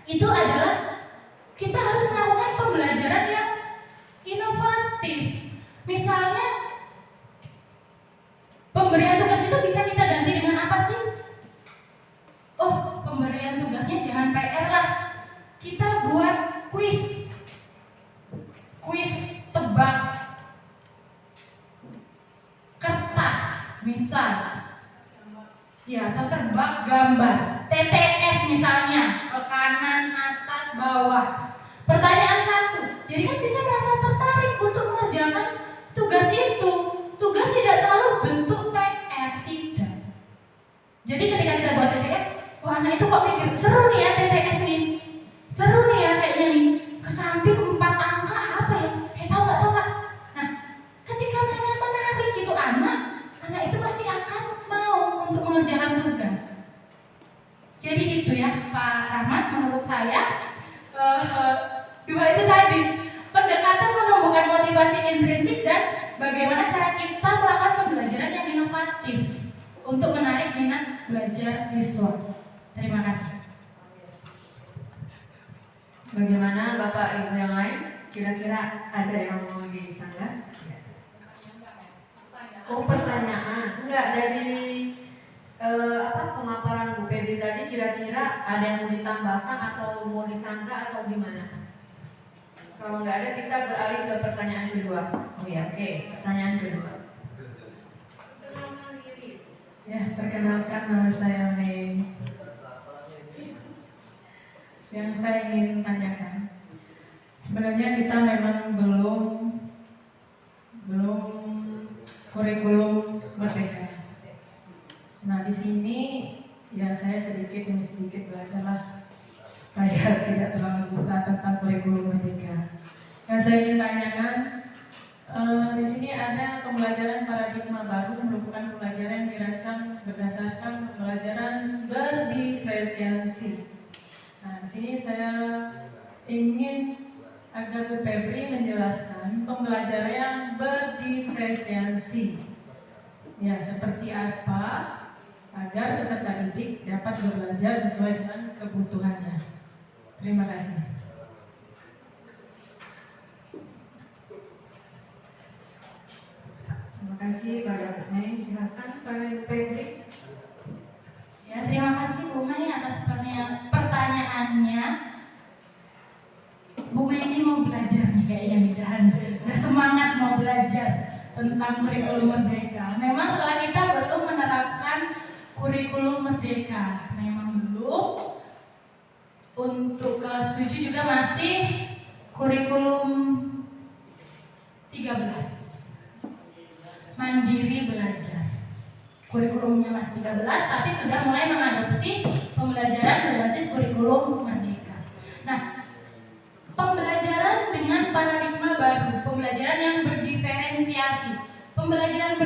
itu adalah kita harus melakukan pembelajaran yang inovatif. Misalnya, pemberian tugas itu bisa kita ganti dengan apa sih? Oh, pemberian tugasnya jangan PR lah. Kita buat kuis tebak kertas, misal. Ya, atau tebak gambar. TTS misalnya, ke kanan, atas, bawah. Pertanyaan 1. Jadi kan siswa merasa tertarik untuk mengerjakan tugas itu. Tugas tidak selalu bentuk PR, tidak. Jadi ketika kita buat TTS, wah anak itu kok mikir, seru nih ya TTS nih. Seru nih ya kayaknya nih. Ke samping 4 angka apa ya? Tahu nggak? Nah, ketika mereka menarik gitu anak itu pasti akan mau untuk mengerjakan tugas. Jadi itu ya Pak Rahmat, menurut saya dua itu tadi, pendekatan menumbuhkan motivasi intrinsik dan bagaimana cara kita melakukan pembelajaran yang inovatif untuk menarik minat belajar siswa. Terima kasih. Bagaimana Bapak Ibu yang lain? Kira-kira ada yang mau disanggah? Oh, pertanyaan. Enggak, dari pemaparan Bu Febri tadi kira-kira ada yang mau ditambahkan atau mau disangka atau gimana? Kalau nggak ada, kita beralih ke pertanyaan kedua. Oh ya, oke. Pertanyaan kedua. Perkenalkan diri. Ya, perkenalkan nama saya Mei. Yang saya ingin tanyakan, sebenarnya kita memang belum kurikulum merdeka. Nah, di sini ya saya sedikit demi sedikit belajarlah supaya tidak terlalu buta tentang kurikulum merdeka. Yang saya ingin tanyakan, di sini ada pembelajaran paradigma baru, merupakan pembelajaran yang dirancang berdasarkan pembelajaran berdiferensiasi. Nah, di sini saya ingin agar Bu Febri menjelaskan pembelajaran yang berdiferensiasi. Ya, seperti apa agar peserta didik dapat belajar sesuai dengan kebutuhannya. Terima kasih. Terima kasih Pak Mei. Silakan Pak Febri. Ya, terima kasih Bu Mei atas pertanyaannya. Bu Mei ini mau belajar nih kayaknya nih, dan semangat mau belajar tentang kurikulum merdeka. Memang sekolah kita belum menerapkan kurikulum merdeka, memang belum. Untuk kelas 7 juga masih kurikulum 13, mandiri belajar. Kurikulumnya masih 13, tapi sudah mulai mengadopsi pembelajaran berbasis kurikulum merdeka. Nah, pembelajaran dengan paradigma baru, pembelajaran yang berdiferensiasi. Pembelajaran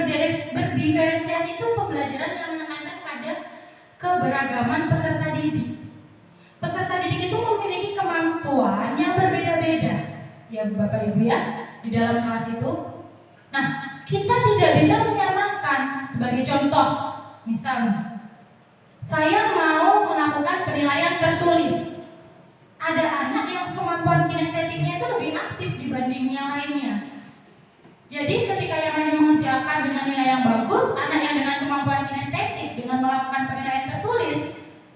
berdiferensiasi itu pembelajaran yang menekankan pada keberagaman peserta didik. Peserta didik itu memiliki kemampuan yang berbeda-beda, ya Bapak Ibu ya, di dalam kelas itu. Nah, kita tidak bisa menyamakan. Sebagai contoh, misalnya, saya mau melakukan penilaian tertulis. Ada anak yang kemampuan kinestetiknya itu lebih aktif dibanding yang lainnya. Jadi ketika yang hanya mengerjakan dengan nilai yang bagus, anak yang dengan kemampuan kinestetik dengan melakukan penilaian tertulis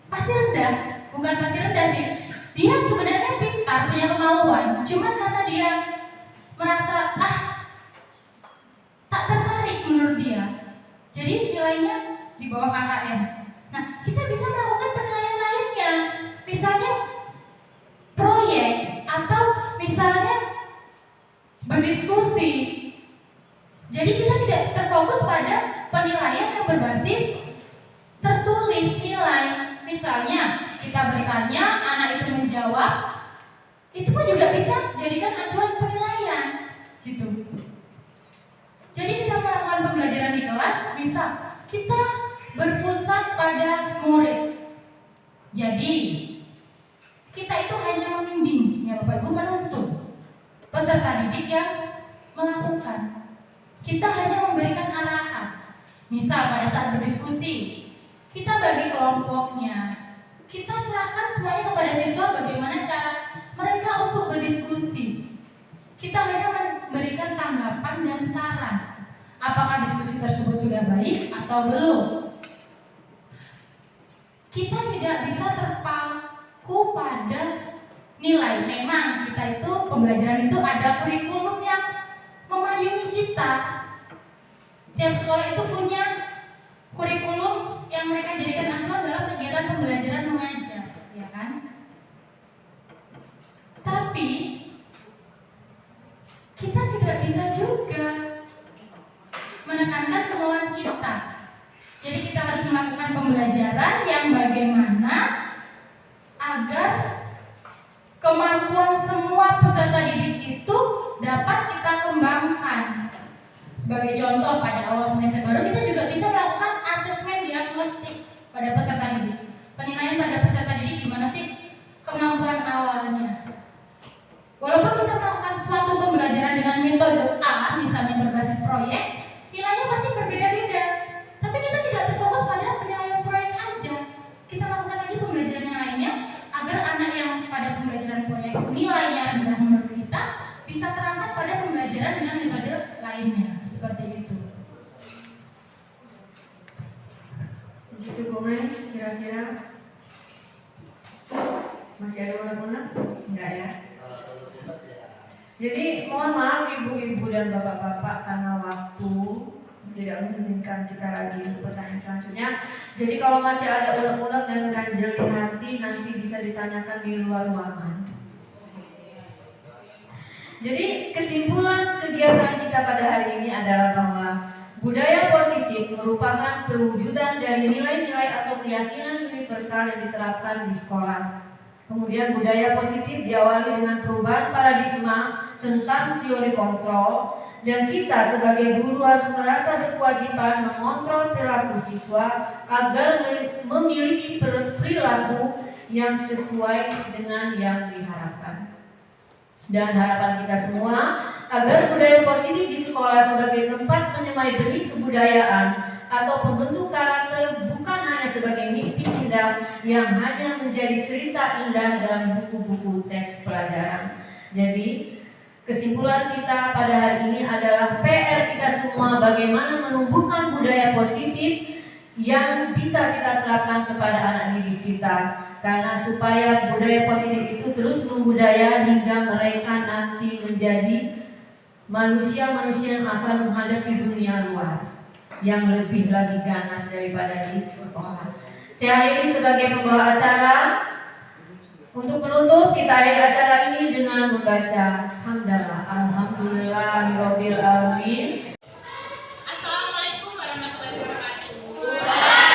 pasti rendah. Bukan pasti rendah sih, dia sebenarnya pintar, punya kemauan, cuma karena dia merasa tak tertarik menurut dia, jadi nilainya di bawah KKM. Nah, kita bisa melakukan penilaian lainnya, misalnya proyek atau misalnya berdiskusi. Jadi kita tidak terfokus pada penilaian yang berbasis tertulis nilai. Misalnya kita bertanya, anak itu menjawab, itu pun juga bisa jadikan acuan penilaian, gitu. Jadi kita melakukan pembelajaran di kelas, bisa kita berpusat pada murid. Jadi kita itu hanya membimbing, ya Bapak Ibu, menuntun peserta didik yang melakukan. Kita hanya memberikan arahan. Misal pada saat berdiskusi, kita bagi kelompoknya, kita serahkan semuanya kepada siswa bagaimana cara mereka untuk berdiskusi. Kita hanya memberikan tanggapan dan saran. Apakah diskusi tersebut sudah baik atau belum? Kita tidak bisa terpaku pada nilai. Memang kita itu, pembelajaran itu ada kurikulum yang memayungi kita. Tiap sekolah itu punya kurikulum yang mereka jadikan acuan dalam kegiatan pembelajaran mengajar, ya kan? Tapi kita tidak bisa juga menekankan kemauan kita. Jadi kita harus melakukan pembelajaran yang bagaimana agar kemampuan semua peserta didik itu dapat kita kembangkan. Sebagai contoh, pada awal semester baru kita juga bisa melakukan asesmen diagnostik pada peserta didik. Penilaian pada peserta didik gimana sih kemampuan awalnya. Walaupun kita melakukan suatu pembelajaran dengan metode A, misalnya berbasis proyek, nilainya pasti berbeda-beda. Tapi kita tidak terfokus pada penilaian proyek aja. Kita lakukan lagi pembelajaran yang lainnya agar anak yang pada pembelajaran proyek nilainya rendah menurut kita bisa terangkat pada pembelajaran dengan metode lainnya. Seperti itu. Begitu komen, kira-kira masih ada unek-unek? Enggak ya? Jadi mohon maaf ibu-ibu dan bapak-bapak karena waktu tidak mengizinkan kita lagi untuk pertanyaan selanjutnya. Jadi kalau masih ada unek-unek dan ganjel di hati nanti bisa ditanyakan di luar ruangan. Jadi kesimpulan kegiatan kita pada hari ini adalah bahwa budaya positif merupakan perwujudan dari nilai-nilai atau keyakinan universal yang diterapkan di sekolah. Kemudian budaya positif diawali dengan perubahan paradigma tentang teori kontrol, dan kita sebagai guru harus merasa berkewajiban mengontrol perilaku siswa agar memiliki perilaku yang sesuai dengan yang diharapkan. Dan harapan kita semua agar budaya positif di sekolah sebagai tempat menyemai benih kebudayaan atau pembentuk karakter bukan hanya sebagai mimpi indah yang hanya menjadi cerita indah dalam buku-buku teks pelajaran. Jadi kesimpulan kita pada hari ini adalah PR kita semua bagaimana menumbuhkan budaya positif yang bisa kita terapkan kepada anak didik kita. Karena supaya budaya positif itu terus membudaya hingga mereka nanti menjadi manusia-manusia yang akan menghadapi dunia luar yang lebih lagi ganas daripada di sekolah. Saya akhiri sebagai pembawa acara. Untuk penutup kita akhiri acara ini dengan membaca hamdalah. Alhamdulillahirabbil alamin. Assalamualaikum warahmatullahi wabarakatuh.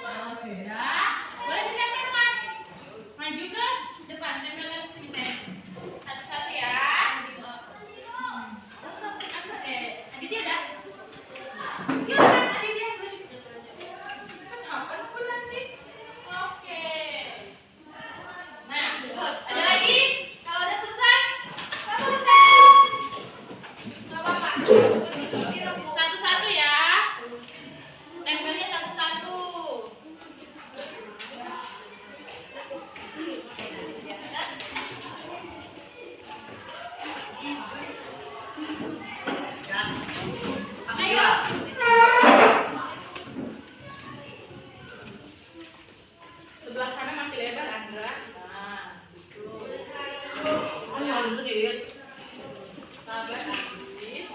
Kalau sudah, boleh ditempelkan. Maju ke depan, tempelkan sini saya. Satu-satu ya. Aditya udah? Silakan Aditya. Kenapa aku nanti? Oke. Nah, good. Ada lagi? Kalau udah selesai, kamu selesai. Gak apa-apa. Satu-satu ya. Tempelnya satu-satu. Ayo. Sebelah sana masih lebar, Andra. Nah, situ. Ayo, Andrit. Sabar, Andrit.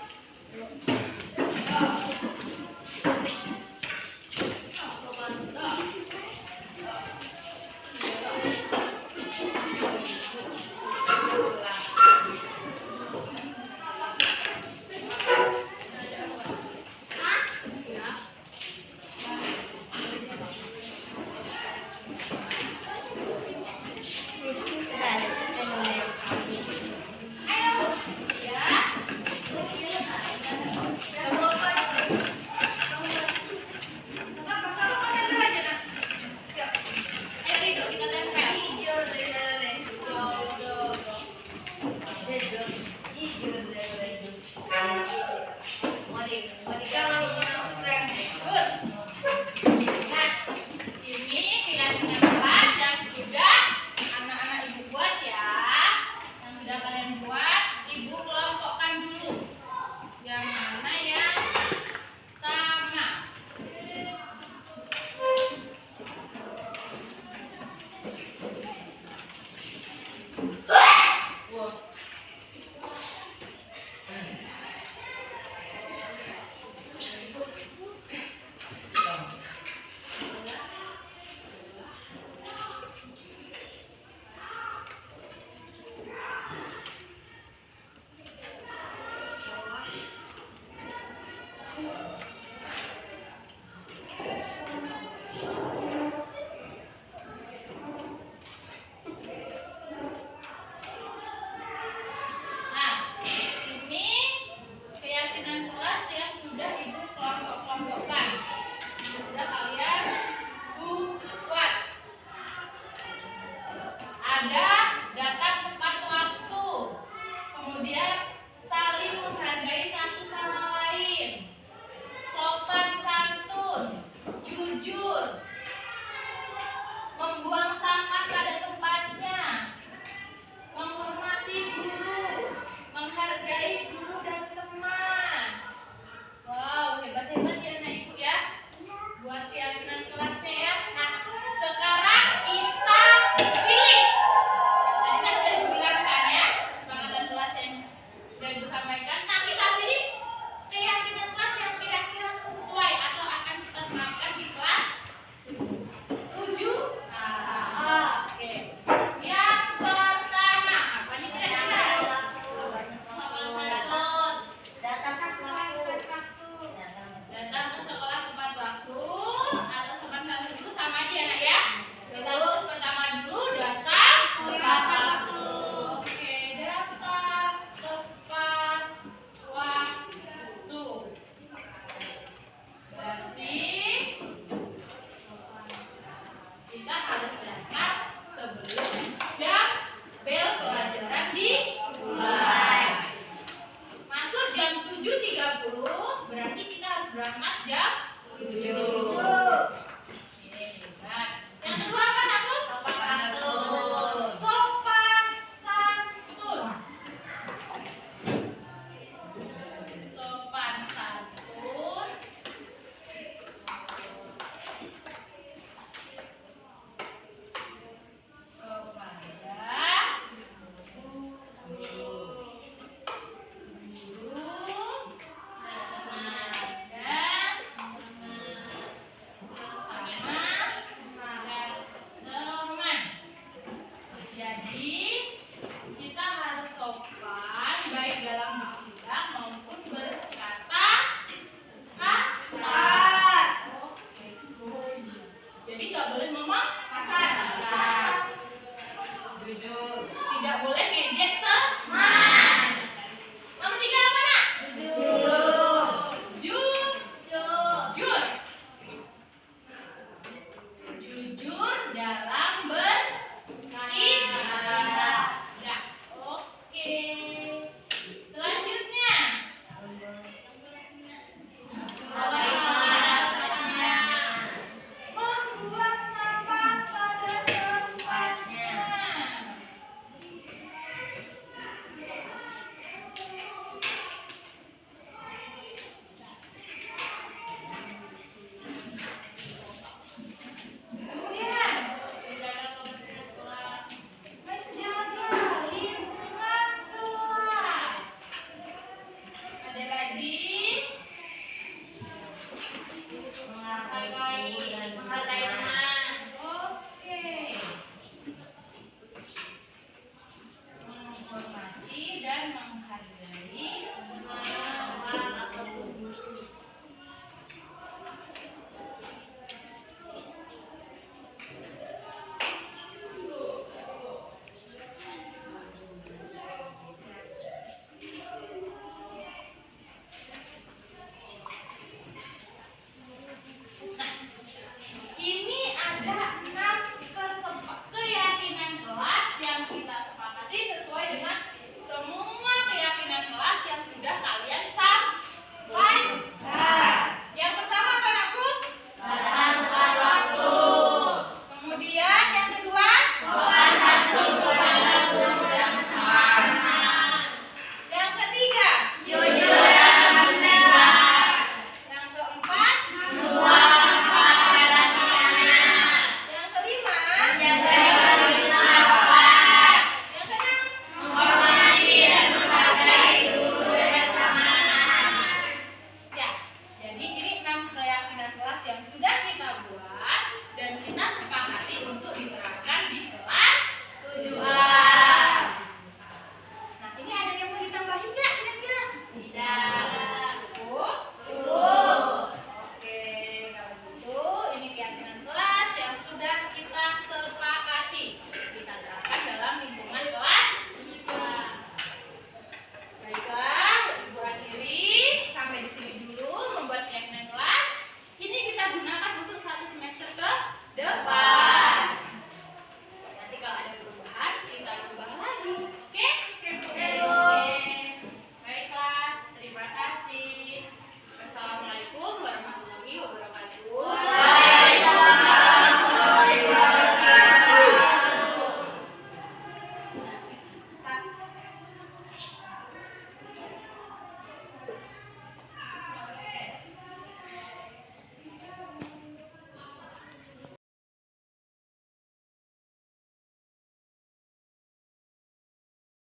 jujur. Tidak boleh